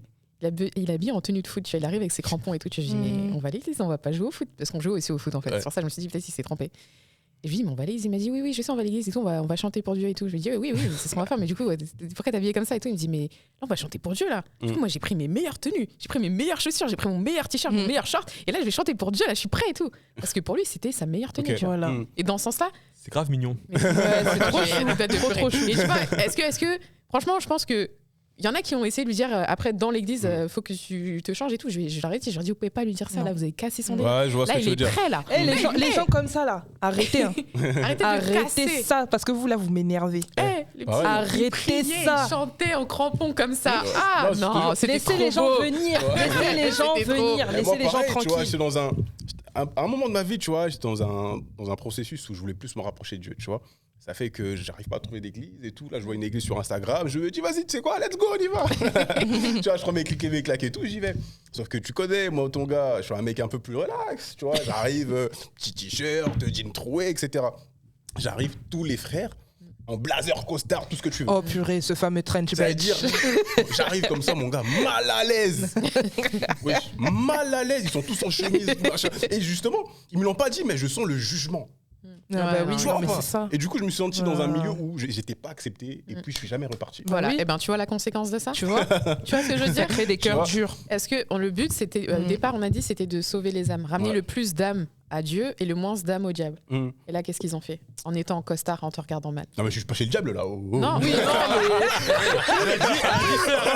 Il habille en tenue de foot, tu vois, il arrive avec ses crampons et tout. Je lui dis, mais on va à l'église, on va pas jouer au foot. Parce qu'on joue aussi au foot en fait. C'est pour ça que je me suis dit, peut-être il s'est trompé. Et je lui dis, mais on va à l'église. Il m'a dit, oui, je sais, on va à l'église et tout, on va chanter pour Dieu et tout. Je lui dis, oui, c'est ce qu'on va faire. Mais du coup, pourquoi t'es habillé comme ça et tout? Il me dit, mais là, on va chanter pour Dieu là. Du coup, moi, j'ai pris mes meilleures tenues, j'ai pris mes meilleures chaussures, j'ai pris mon meilleur t-shirt, mon meilleur short. Et là, je vais chanter pour Dieu, là, je suis prêt et tout. Parce que pour lui, c'était sa meilleure tenue. Tu vois, là. Et dans ce sens-là. C'est grave mignon. C'est trop chou. Et tu vois, est-ce que, franchement, je pense que. Il y en a qui ont essayé de lui dire après dans l'église faut que tu te changes et tout. Je leur ai dit, vous pouvez pas lui dire ça, là vous avez cassé son nez. Ouais, je vois là ce que tu veux dire. Prêt, là. Les gens comme ça là, arrêtez. Arrêtez ça parce que vous là vous m'énervez. Arrêtez ça. Chanter en crampons comme ça. Ah non, laissez les gens venir. Laissez les gens venir. Laissez les gens tranquilles. Tu vois, à un moment de ma vie, tu vois, j'étais dans un processus où je voulais plus me rapprocher de Dieu, tu vois. Ça fait que j'arrive pas à trouver d'église et tout. Là, je vois une église sur Instagram. Je me dis, vas-y, tu sais quoi, let's go, on y va. Tu vois, je prends mes clics et mes claques et tout, j'y vais. Sauf que tu connais, moi, ton gars, je suis un mec un peu plus relax. Tu vois, j'arrive, petit t-shirt, jean troué, etc. J'arrive, tous les frères, en blazer, costard, tout ce que tu veux. Oh purée, ce fameux trench badge. C'est-à-dire, j'arrive comme ça, mon gars, mal à l'aise. Wesh, mal à l'aise. Ils sont tous en chemise. Machin. Et justement, ils me l'ont pas dit, mais je sens le jugement. Oui, tu vois, mais c'est ça. Et du coup, je me suis senti dans un milieu où j'étais pas accepté et puis je suis jamais reparti. Voilà, et ben tu vois la conséquence de ça. Tu vois ce que je veux dire? Créer des cœurs durs. Est-ce que le but c'était au départ on a dit c'était de sauver les âmes, ramener le plus d'âmes à Dieu et le moins d'âmes au diable. Et là qu'est-ce qu'ils ont fait? En étant en costard, en te regardant mal. Non mais je suis pas chez le diable là. Non, oui, non. Elle a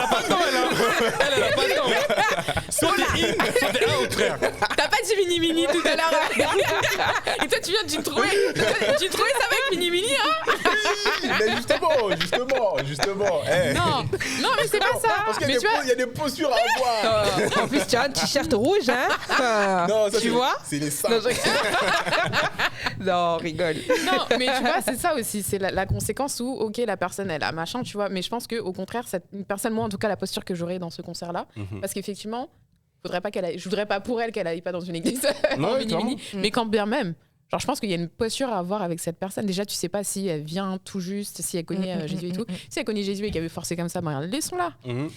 pas le temps, elle a pas le temps. Sautez out, frère. T'as pas dit mini tout à l'heure. Et toi tu viens de trouver. Tu trouvais ça avec mini hein? Oui, mais justement. Non, mais c'est pas ça. Parce qu'il y a des postures à avoir. En plus, tu as un t-shirt rouge, hein? Non, ça, tu vois? C'est les seins. Non, rigole. Non, mais tu vois, c'est ça aussi. C'est la conséquence où, ok, la personne, elle a machin, tu vois. Mais je pense qu'au contraire, une personne, moi, en tout cas, la posture que j'aurais dans ce concert-là, parce qu'effectivement, je voudrais pas pour elle qu'elle aille pas dans une église en mini-mini, mais quand bien même. Genre, je pense qu'il y a une posture à avoir avec cette personne. Déjà, tu sais pas si elle vient tout juste, si elle connaît Jésus et tout. Si elle connaît Jésus et qu'elle veut forcer comme ça, ben, laissons-la.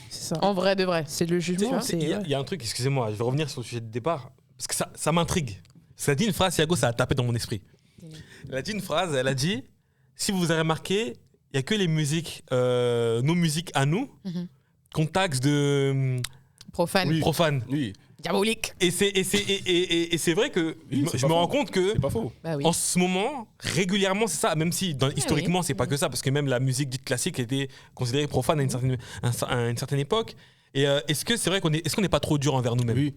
C'est ça. En vrai de vrai. C'est le jugement. Il y a un truc, excusez-moi, je vais revenir sur le sujet de départ, parce que ça m'intrigue. Ça a dit une phrase, Thiago, ça a tapé dans mon esprit. Elle a dit une phrase, elle a dit, si vous avez remarqué, il n'y a que les musiques, nos musiques à nous, qu'on taxe de... Profane. Oui. Diabolique. Et c'est vrai que je me rends compte que c'est pas faux. En ce moment, régulièrement, c'est ça, même si historiquement, c'est pas que ça, parce que même la musique dite classique était considérée profane à une certaine époque. Et est-ce que c'est vrai est-ce qu'on n'est pas trop dur envers nous-mêmes?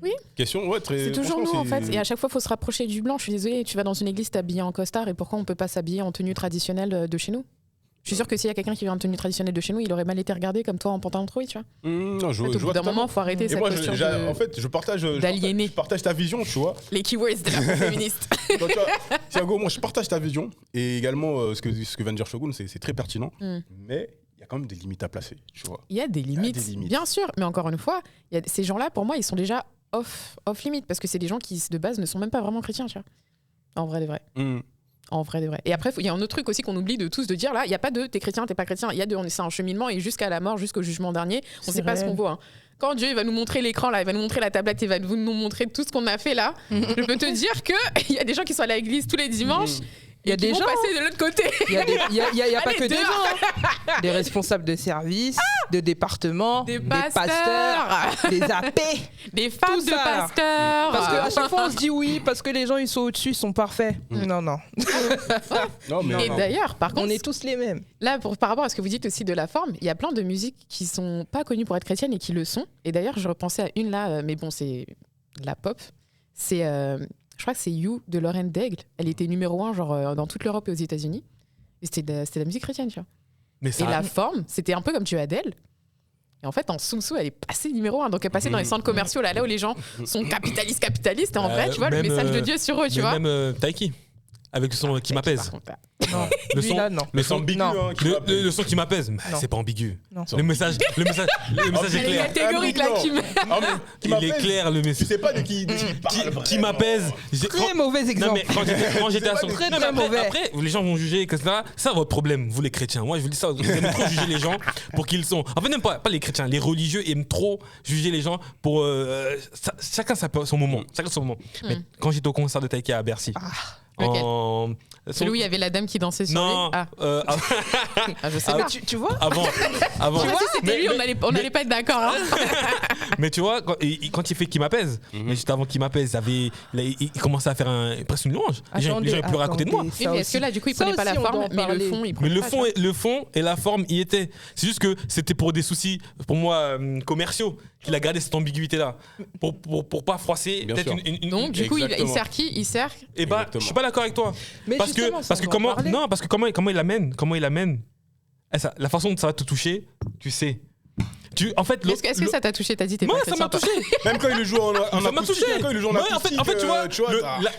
Oui. Question, ouais, très. C'est toujours nous en fait. Et à chaque fois, il faut se rapprocher du blanc. Je suis désolée, tu vas dans une église, t'es habillé en costard, et pourquoi on peut pas s'habiller en tenue traditionnelle de chez nous? Je suis sûre que s'il y a quelqu'un qui vient en tenue traditionnelle de chez nous, il aurait mal été regardé comme toi en pantalon troué, tu vois. Non, je vois. Au bout d'un moment, il faut arrêter cette posture en fait, je partage ta vision, tu vois. Les keywords de la féministe. Donc, Thiago, moi, je partage ta vision. Et également, ce que vient de dire Shogun, c'est très pertinent. Mais il y a quand même des limites à placer, tu vois. Il y a des limites, bien sûr. Mais encore une fois, ces gens-là, pour moi, ils sont déjà off-limite. Parce que c'est des gens qui, de base, ne sont même pas vraiment chrétiens, tu vois. En vrai, des vrais. En vrai, des vrais. Et après, il y a un autre truc aussi qu'on oublie de tous de dire là, il n'y a pas de t'es chrétien, t'es pas chrétien. Il y a c'est un cheminement et jusqu'à la mort, jusqu'au jugement dernier, on ne sait pas ce qu'on vaut. Hein. Quand Dieu il va nous montrer l'écran là, il va nous montrer la tablette, il va nous montrer tout ce qu'on a fait là, je peux te dire qu'il y a des gens qui sont à l'église tous les dimanches Il y a des gens passer de l'autre côté. Il y a pas que des gens. Des responsables de services, de départements, des pasteurs, des AP, des femmes de pasteurs. Parce qu'à chaque fois on se dit oui, parce que les gens ils sont au-dessus, ils sont parfaits. Non. Et d'ailleurs, par contre, on est tous les mêmes. Là, par rapport à ce que vous dites aussi de la forme, il y a plein de musiques qui sont pas connues pour être chrétiennes et qui le sont. Et d'ailleurs, je repensais à une là, mais bon, c'est de la pop. C'est, je crois que c'est You de Lauren Daigle. Elle était numéro 1 genre dans toute l'Europe et aux États-Unis. Et c'était de la musique chrétienne, tu vois. Mais ça... Et la forme, c'était un peu comme tu Adèle. Et en fait, en Soumsou, elle est passée numéro 1. Donc, elle est passée dans les centres commerciaux, là où les gens sont capitalistes. Et en vrai, tu vois, le message de Dieu sur eux, tu vois. Même Taiki, avec le son qui m'appelle. Non, le son, là, non. Le son ambigu, le son qui m'appelle, c'est pas ambigu. Non. Le message est clair. Elle est catégorique là, il est clair le message. Tu sais pas de qui parle. Qui m'apaise. Très mauvais exemple. Non, mais quand j'étais à son très mauvais. Après, les gens vont juger, etc. C'est votre problème, vous les chrétiens. Moi, je vous dis ça, vous aimez trop juger les gens pour qui ils sont. En fait, même pas les chrétiens, les religieux aiment trop juger les gens pour. Chacun son moment. Mais quand j'étais au concert de Taiki à Bercy. Celui où il y avait la dame qui dansait sur lui. Je sais pas. Tu vois Avant. Tu vois, si c'était lui, on n'allait pas être d'accord. Hein. Mais tu vois, quand il fait Qui m'apaise, mais juste avant Qui m'apaise, il commençait à faire presque une louange. Les gens pleuraient à côté de moi. Oui, mais est-ce que là, du coup, il prenait pas la forme, mais le fond, il prenait pas. Mais le fond et la forme y étaient. C'est juste que c'était pour des soucis, pour moi, commerciaux, qu'il a gardé cette ambiguïté-là. Pour pas froisser. Donc, du coup, il sert qui ? Il sert. Eh ben, je suis pas d'accord avec toi. Parce que comment il l'amène, la façon dont ça va te toucher, tu sais. Est-ce que ça t'a touché? T'as dit t'es pas chrétien. Ça m'a touché. Même quand il le joue en ça m'a touché. En fait, tu vois,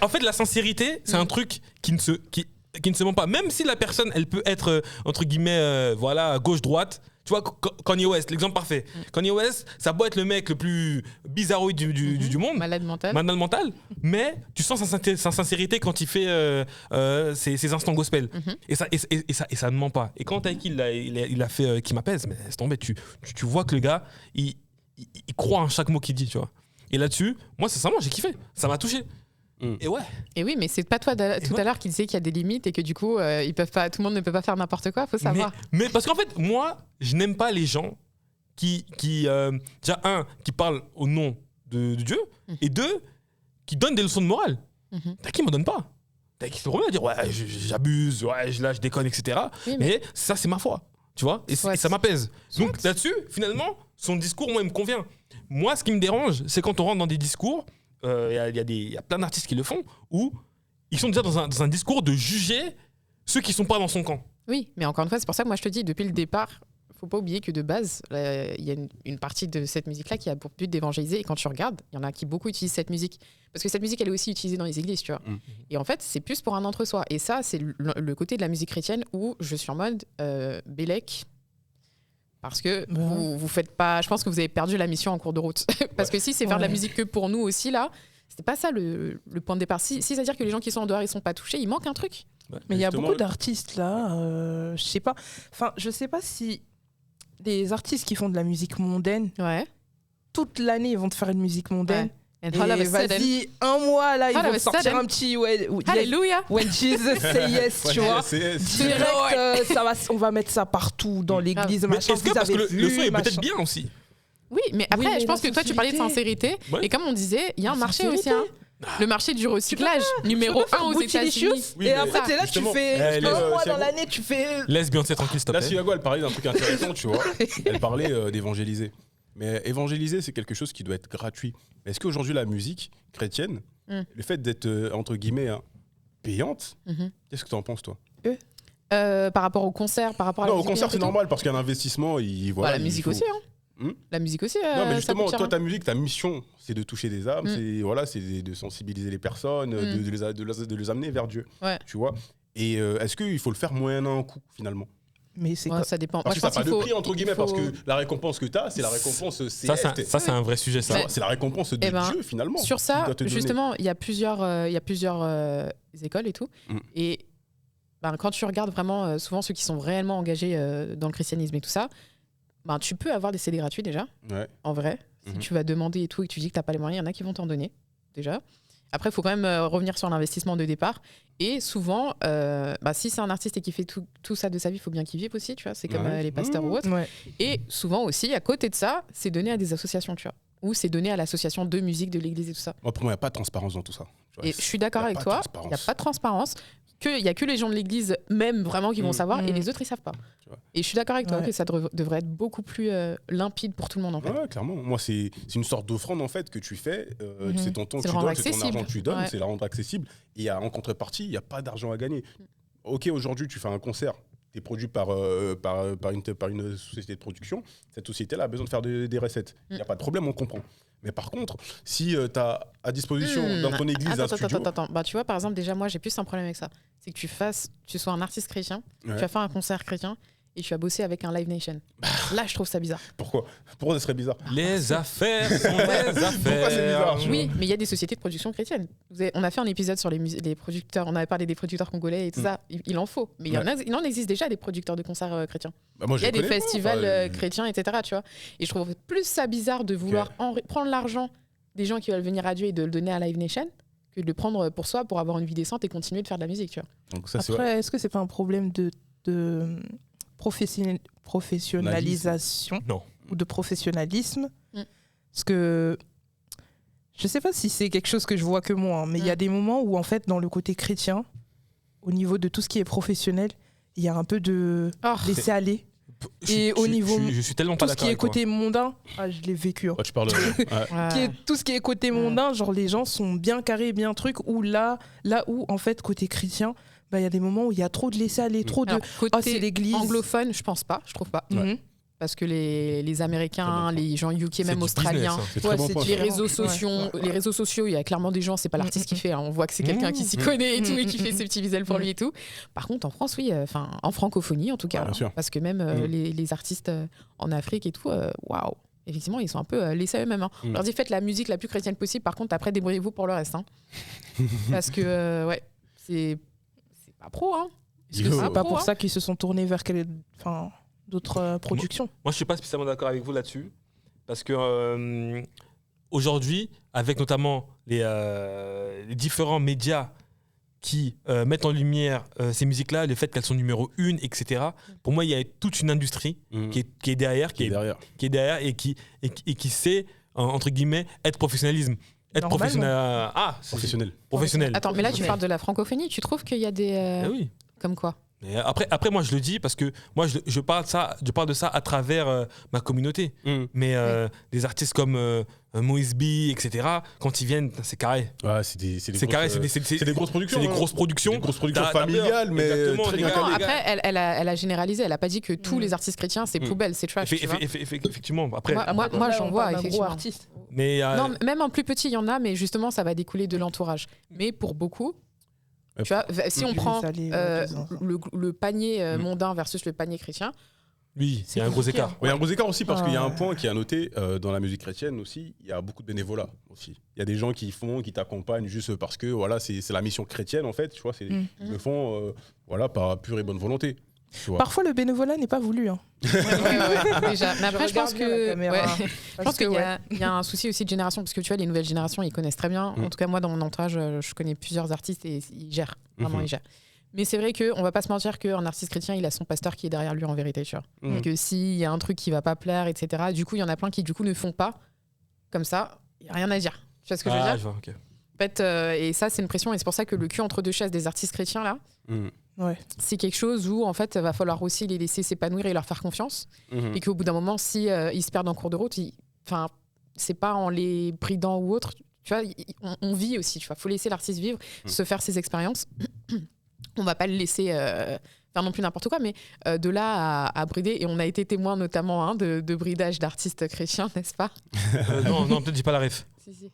en fait, la sincérité, c'est un truc qui ne se ment pas. Même si la personne, elle peut être entre guillemets, voilà, gauche-droite. Tu vois, Kanye West, l'exemple parfait. Kanye West, ça doit être le mec le plus bizarroïde du monde. Malade mental. Mais tu sens sa sincérité quand il fait ses instants gospel. Et ça ne ment pas. Et quand Taiki, il a fait Qui m'apaise, mais c'est tombé, tu vois que le gars, il croit en chaque mot qu'il dit, tu vois. Et là-dessus, moi, sincèrement, j'ai kiffé. Ça m'a touché. Et ouais. Et oui, mais c'est pas toi tout à l'heure qui disais qu'il y a des limites et que du coup, ils peuvent pas, tout le monde ne peut pas faire n'importe quoi, faut savoir. Mais parce qu'en fait, moi, je n'aime pas les gens qui déjà qui parlent au nom de Dieu, et deux, qui donnent des leçons de morale. Taiki m'en donne pas. Taiki se remet à dire ouais, j'abuse, ouais, je déconne, etc. Oui, mais ça, c'est ma foi, tu vois, et ça m'apaise. Donc là-dessus, finalement, son discours, moi, il me convient. Moi, ce qui me dérange, c'est quand on rentre dans des discours. Il y a plein d'artistes qui le font où ils sont déjà dans un discours de juger ceux qui sont pas dans son camp. Oui, mais encore une fois, c'est pour ça que moi je te dis, depuis le départ, faut pas oublier que de base, il y a une partie de cette musique-là qui a pour but d'évangéliser. Et quand tu regardes, il y en a qui beaucoup utilisent cette musique. Parce que cette musique, elle est aussi utilisée dans les églises, tu vois. Et en fait, c'est plus pour un entre-soi. Et ça, c'est le côté de la musique chrétienne où je suis en mode Bélec. Parce que vous faites pas. Je pense que vous avez perdu la mission en cours de route. Parce que si c'est faire de la musique que pour nous aussi, là, c'était pas ça le point de départ. Si c'est-à-dire que les gens qui sont en dehors, ils sont pas touchés, il manque un truc. Mais il y a beaucoup d'artistes là, je sais pas. Enfin, je sais pas si des artistes qui font de la musique mondaine, toute l'année, ils vont te faire une musique mondaine. Et vas-y, un mois là, ils vont te sortir un petit Alléluia. When Jesus say yes, tu vois. Direct, on va mettre ça partout dans l'église. Mais est-ce que parce que le son est peut-être bien aussi? Oui, mais après, je pense que toi, tu parlais de sincérité. Et comme on disait, il y a un marché aussi. Le marché du recyclage, numéro 1 aux États-Unis. Et après, t'es là, tu fais un mois dans l'année, tu fais. Laisse Beyoncé tranquille, s'il te plaît. Là, Siago, elle parlait d'un truc intéressant, tu vois. Elle parlait d'évangéliser. Mais évangéliser, c'est quelque chose qui doit être gratuit. Mais est-ce qu'aujourd'hui, la musique chrétienne, le fait d'être, entre guillemets, payante, qu'est-ce que tu en penses, toi? Par rapport au concert, par rapport à la musique. Non, au concert, c'est normal, parce qu'il y a un investissement. La musique aussi, hein. La musique aussi. Non, mais justement, toi, ta musique, ta mission, c'est de toucher des âmes, c'est de sensibiliser les personnes, de les amener vers Dieu. Tu vois. Et est-ce qu'il faut le faire moyennant un coût, finalement? Mais ça dépend. Parce que ça n'a pas de prix, entre guillemets, parce que la récomppense que tu as, c'est la récompense céleste. Ça, c'est un vrai sujet, ça. C'est la récompense de Dieu, finalement. Sur ça, justement, il y a plusieurs écoles et tout. Et quand tu regardes vraiment, souvent ceux qui sont réellement engagés dans le christianisme et tout ça, tu peux avoir des CD gratuits déjà, en vrai. Si tu vas demander et tout et que tu dis que tu n'as pas les moyens, il y en a qui vont t'en donner, déjà. Après, il faut quand même revenir sur l'investissement de départ. Et souvent, si c'est un artiste et qui fait tout ça de sa vie, il faut bien qu'il vive aussi, tu vois. C'est comme les pasteurs ou autres. Ouais. Et souvent aussi, à côté de ça, c'est donné à des associations, tu vois. Ou c'est donné à l'association de musique de l'église et tout ça. Moi, pour moi, il n'y a pas de transparence dans tout ça. Et je suis d'accord avec toi, il n'y a pas de transparence. Il n'y a que les gens de l'église même vraiment qui vont savoir et les autres ils savent pas. Et je suis d'accord avec toi que ça devrait être beaucoup plus limpide pour tout le monde en fait. Ouais, clairement. Moi c'est une sorte d'offrande en fait que tu fais, c'est ton temps que tu donnes, c'est ton argent que tu donnes, c'est la rendre accessible. Et en contrepartie, il n'y a pas d'argent à gagner. Ok, aujourd'hui tu fais un concert, tu es produit par une société de production, cette société-là a besoin de faire des recettes. Il n'y a pas de problème, on comprend. Mais par contre, si tu as à disposition dans ton église un studio... Attends. Tu vois, par exemple, déjà, moi, j'ai plus un problème avec ça. C'est que tu sois un artiste chrétien, tu vas faire un concert chrétien et tu vas bosser avec un Live Nation. Là, je trouve ça bizarre. Pourquoi ça serait bizarre? Les affaires sont les affaires. Pourquoi c'est bizarre? Oui, mais il y a des sociétés de production chrétiennes. On a fait un épisode sur les producteurs, on avait parlé des producteurs congolais et tout ça. Il en faut. Mais il en existe déjà des producteurs de concerts chrétiens. Moi, il y a des festivals chrétiens, etc. Tu vois. Et je trouve plus ça bizarre de vouloir prendre l'argent des gens qui veulent venir à Dieu et de le donner à Live Nation que de le prendre pour soi, pour avoir une vie décente et continuer de faire de la musique. Tu vois. Donc ça, après, est-ce que c'est pas un problème de professionnalisation ou de professionnalisme? Parce que je sais pas si c'est quelque chose que je vois que moi, mais il y a des moments où en fait dans le côté chrétien, au niveau de tout ce qui est professionnel, il y a un peu de laisser aller. Et au niveau je suis tellement pas tout ce qui est côté mondain, je l'ai vécu. Tu parles tout ce qui est côté mondain, genre les gens sont bien carrés, bien trucs, ou là où en fait côté chrétien, il y a des moments où il y a trop de laisser aller, trop de c'est l'église. Anglophone, je pense pas, je trouve pas. Parce que les Américains, les gens UK, même australiens, les réseaux sociaux, il y a clairement des gens, c'est pas l'artiste qui fait, on voit que c'est quelqu'un qui s'y connaît et tout, et qui fait ses petits visuels pour lui et tout. Par contre, en France, oui, en francophonie en tout cas, parce que même les artistes en Afrique et tout, waouh, effectivement, ils sont un peu laissés à eux-mêmes. On leur dit, faites la musique la plus chrétienne possible, par contre, après, débrouillez-vous pour le reste. Parce que, c'est pas pro, hein. C'est pas pour ça qu'ils se sont tournés vers d'autres productions. Moi, je suis pas spécialement d'accord avec vous là-dessus, parce que aujourd'hui, avec notamment les différents médias qui mettent en lumière ces musiques-là, le fait qu'elles sont numéro 1, etc. Pour moi, il y a toute une industrie qui est derrière, qui est derrière et qui sait entre guillemets être professionnalisme. Être professionnel. Attends, mais là tu parles de la francophonie. Tu trouves qu'il y a des oui. Comme quoi? Mais après, moi, je le dis parce que moi, je parle de ça à travers ma communauté. Mais des artistes comme Moïse B, etc., quand ils viennent, c'est carré. Ouais, c'est des grosses productions. C'est des grosses productions. Des grosses productions familiales, mais très bien calées. Après, elle a généralisé. Elle a pas dit que tous les artistes chrétiens, c'est poubelle, c'est trash. Effectivement. Après, moi j'en vois, effectivement. Artistes. Mais non, même en plus petit, il y en a, mais justement, ça va découler de l'entourage. Mais pour beaucoup... Tu vois, si on prend le panier mondain versus le panier chrétien, oui, c'est un gros écart. Oui, un gros écart aussi parce qu'il y a un point qui est à noter dans la musique chrétienne aussi. Il y a beaucoup de bénévolat aussi. Il y a des gens qui t'accompagnent juste parce que voilà, c'est la mission chrétienne en fait. Tu vois, ils le font par pure et bonne volonté. Parfois, le bénévolat n'est pas voulu. Hein. Ouais, déjà. Mais après, je pense qu'il y a un souci aussi de génération parce que tu vois, les nouvelles générations, ils connaissent très bien. En tout cas, moi, dans mon entourage, je connais plusieurs artistes et ils gèrent. Vraiment, ils gèrent. Mais c'est vrai qu'on va pas se mentir qu'un artiste chrétien, il a son pasteur qui est derrière lui en vérité. Tu vois. Et que s'il y a un truc qui va pas plaire, etc., du coup, il y en a plein qui, du coup, ne font pas comme ça. Il n'y a rien à dire. Tu vois ce que je veux dire? Okay. En fait, et ça, c'est une pression. Et c'est pour ça que le cul entre deux chaises des artistes chrétiens, là, c'est quelque chose où, en fait, il va falloir aussi les laisser s'épanouir et leur faire confiance. Et qu'au bout d'un moment, si ils se perdent en cours de route, c'est pas en les bridant ou autre. Tu vois, on vit aussi. Tu vois, faut laisser l'artiste vivre, se faire ses expériences. On va pas le laisser faire non plus n'importe quoi, mais de là à brider, et on a été témoin notamment de bridage d'artistes chrétiens, n'est-ce pas? Non, peut-être dis pas la ref. Si.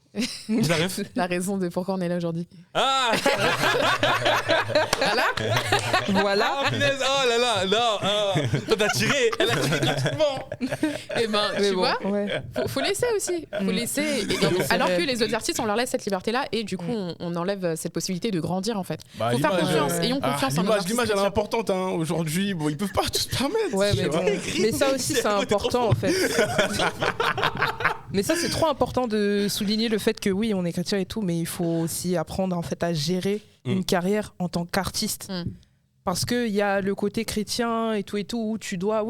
La ref. La raison de pourquoi on est là aujourd'hui. Ah Voilà. Oh là là, non. Toi t'as tiré. Elle a tiré gratuitement. Et tu vois, faut laisser aussi. Faut laisser. Alors que les autres artistes, on leur laisse cette liberté-là, et du coup, on enlève cette possibilité de grandir en fait. Faut faire confiance. Ayons confiance en nos artistes. L'image elle est importante aujourd'hui. Bon, ils peuvent pas tout se permettre. Mais ça aussi c'est important en fait. Mais ça c'est trop important de souligner souligner le fait que oui, on est chrétien et tout, mais il faut aussi apprendre en fait à gérer une carrière en tant qu'artiste. Parce qu'il y a le côté chrétien et tout, où tu dois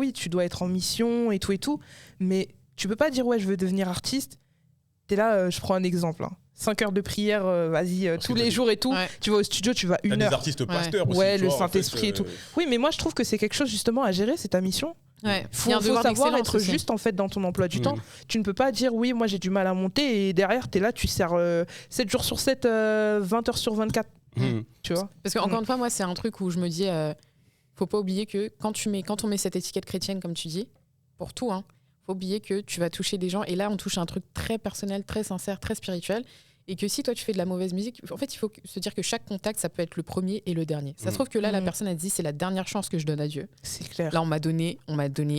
être en mission et tout, mais tu peux pas dire ouais, je veux devenir artiste. T'es là, je prends un exemple. 5 heures de prière, vas-y, tous les jours et tout. Ouais. Tu vas au studio, tu vas 1 heure. Il y a des artistes pasteurs aussi. Ouais, le Saint-Esprit et tout. Oui, mais moi, je trouve que c'est quelque chose justement à gérer, c'est ta mission. Ouais. Faut savoir être juste en fait dans ton emploi du temps. Tu ne peux pas dire oui, moi j'ai du mal à monter et derrière, tu es là, tu sers 7 jours sur 7, 20 heures sur 24. Tu vois. Parce qu'encore une fois, moi, c'est un truc où je me dis, faut pas oublier que quand on met cette étiquette chrétienne, comme tu dis, pour tout, faut oublier que tu vas toucher des gens. Et là, on touche un truc très personnel, très sincère, très spirituel. Et que si toi, tu fais de la mauvaise musique, en fait, il faut se dire que chaque contact, ça peut être le premier et le dernier. Ça se trouve que là, la personne, elle dit, c'est la dernière chance que je donne à Dieu. C'est clair. Là, on m'a donné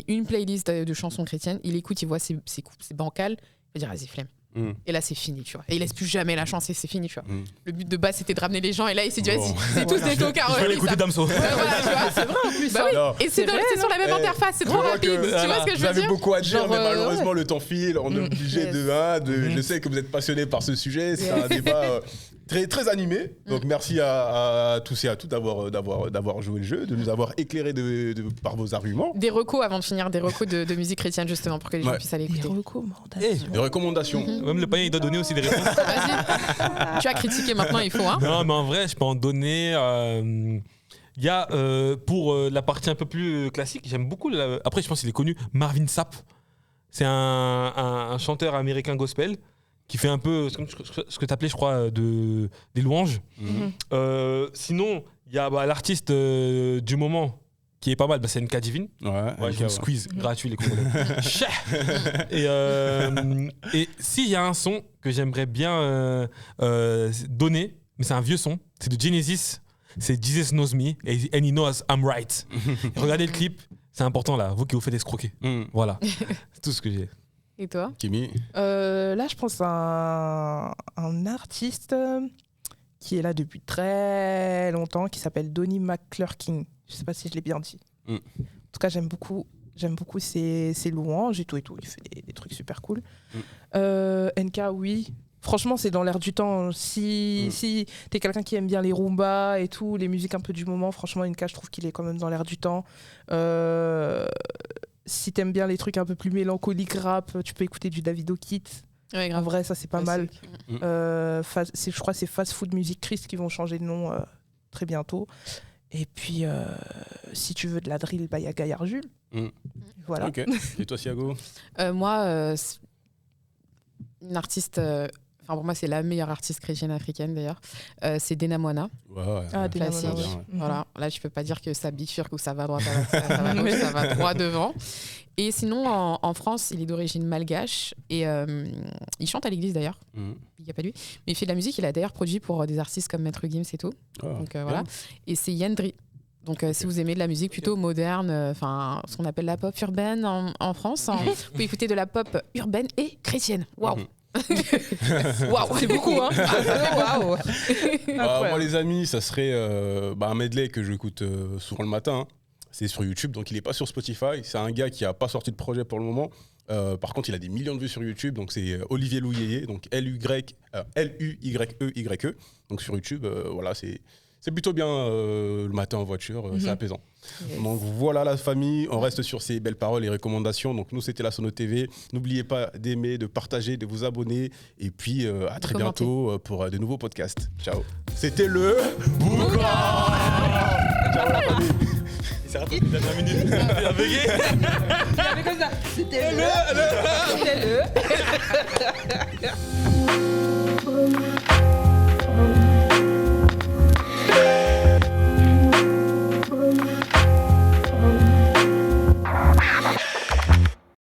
une playlist de chansons chrétiennes. Il écoute, il voit c'est bancal. Il va dire, vas-y, flemme. Et là, c'est fini, tu vois. Et il laisse plus jamais la chance et c'est fini, tu vois. Le but de base, c'était de ramener les gens. Et là, il s'est dit, vas-y, c'est tous des tocards. Je vais écouter Damso. Voilà, tu vois, c'est vrai en plus. Bah oui. Et c'est sur la même interface, c'est trop rapide. Tu vois ce que je veux dire? J'avais beaucoup à dire, mais malheureusement, le temps file. On est obligé de. Je sais que vous êtes passionnés par ce sujet. C'est un débat très, très animé. Donc, merci à tous et à toutes d'avoir joué le jeu, de nous avoir éclairés par vos arguments. Des recos avant de finir, des recos de musique chrétienne, justement, pour que les gens puissent aller écouter. Des recommandations. Même le païen, il doit donner aussi des réponses. Vas-y. Tu as critiqué maintenant, il faut. Non, mais en vrai, je peux en donner. Il y a, pour la partie un peu plus classique, j'aime beaucoup. Après, je pense qu'il est connu, Marvin Sapp. C'est un chanteur américain gospel qui fait un peu ce que tu appelais, je crois, des louanges. Sinon, il y a l'artiste du moment qui est pas mal, c'est NK Divine. Ouais, je squeeze gratuit les Congolais. Et s'il y a un son que j'aimerais bien donner, mais c'est un vieux son, c'est de Genesis, c'est Jesus Knows Me and He Knows I'm Right. Regardez le clip, c'est important là, vous qui vous faites escroquer. Voilà, c'est tout ce que j'ai. Et toi, Kimi? Là, je pense à un artiste qui est là depuis très longtemps, qui s'appelle Donnie McClurkin. Je sais pas si je l'ai bien dit. En tout cas, j'aime beaucoup ses louanges et tout. Il fait des trucs super cool. NK, oui. Franchement, c'est dans l'air du temps. Si t'es quelqu'un qui aime bien les Roomba et tout, les musiques un peu du moment, franchement, NK, je trouve qu'il est quand même dans l'air du temps. Si t'aimes bien les trucs un peu plus mélancoliques rap, tu peux écouter du David O'Keefe. Ouais, en vrai, ça c'est pas mal. Je crois que c'est Fast Food Music Christ qui vont changer de nom très bientôt. Et puis, si tu veux de la drill, il y a Gaillard Jules. Voilà. Ok. Et toi, Siago? Moi, une artiste... pour moi, c'est la meilleure artiste chrétienne africaine d'ailleurs. C'est Dena Moana. Classique. Voilà. Là, je peux pas dire que ça bifurque ou ça va à droite, ça va à gauche, ça va droit devant. Et sinon, en France, il est d'origine malgache et il chante à l'église d'ailleurs. Il n'y a pas lui, mais il fait de la musique. Il a d'ailleurs produit pour des artistes comme Maître Gims et tout. Donc voilà. Et c'est Yandri. Donc si vous aimez de la musique plutôt moderne, ce qu'on appelle la pop urbaine en France, vous pouvez écouter de la pop urbaine et chrétienne. Waouh. Waouh, c'est beaucoup, hein. Waouh. Moi, les amis, ça serait un medley que j'écoute souvent le matin. C'est sur YouTube, donc il n'est pas sur Spotify. C'est un gars qui n'a pas sorti de projet pour le moment. Par contre, il a des millions de vues sur YouTube. Donc c'est Olivier Louyeye, donc L-U-Y-E-Y-E. Donc sur YouTube, voilà, c'est plutôt bien le matin en voiture, c'est apaisant. Donc voilà la famille, on reste sur ces belles paroles et recommandations. Donc nous, c'était la Sono TV. N'oubliez pas d'aimer, de partager, de vous abonner. Et puis à très bientôt pour de nouveaux podcasts. Ciao. C'était le Boucan. Ciao la famille. Il s'est rattrapé la dernière minute. Il a bugué. Il avait comme ça. C'était le.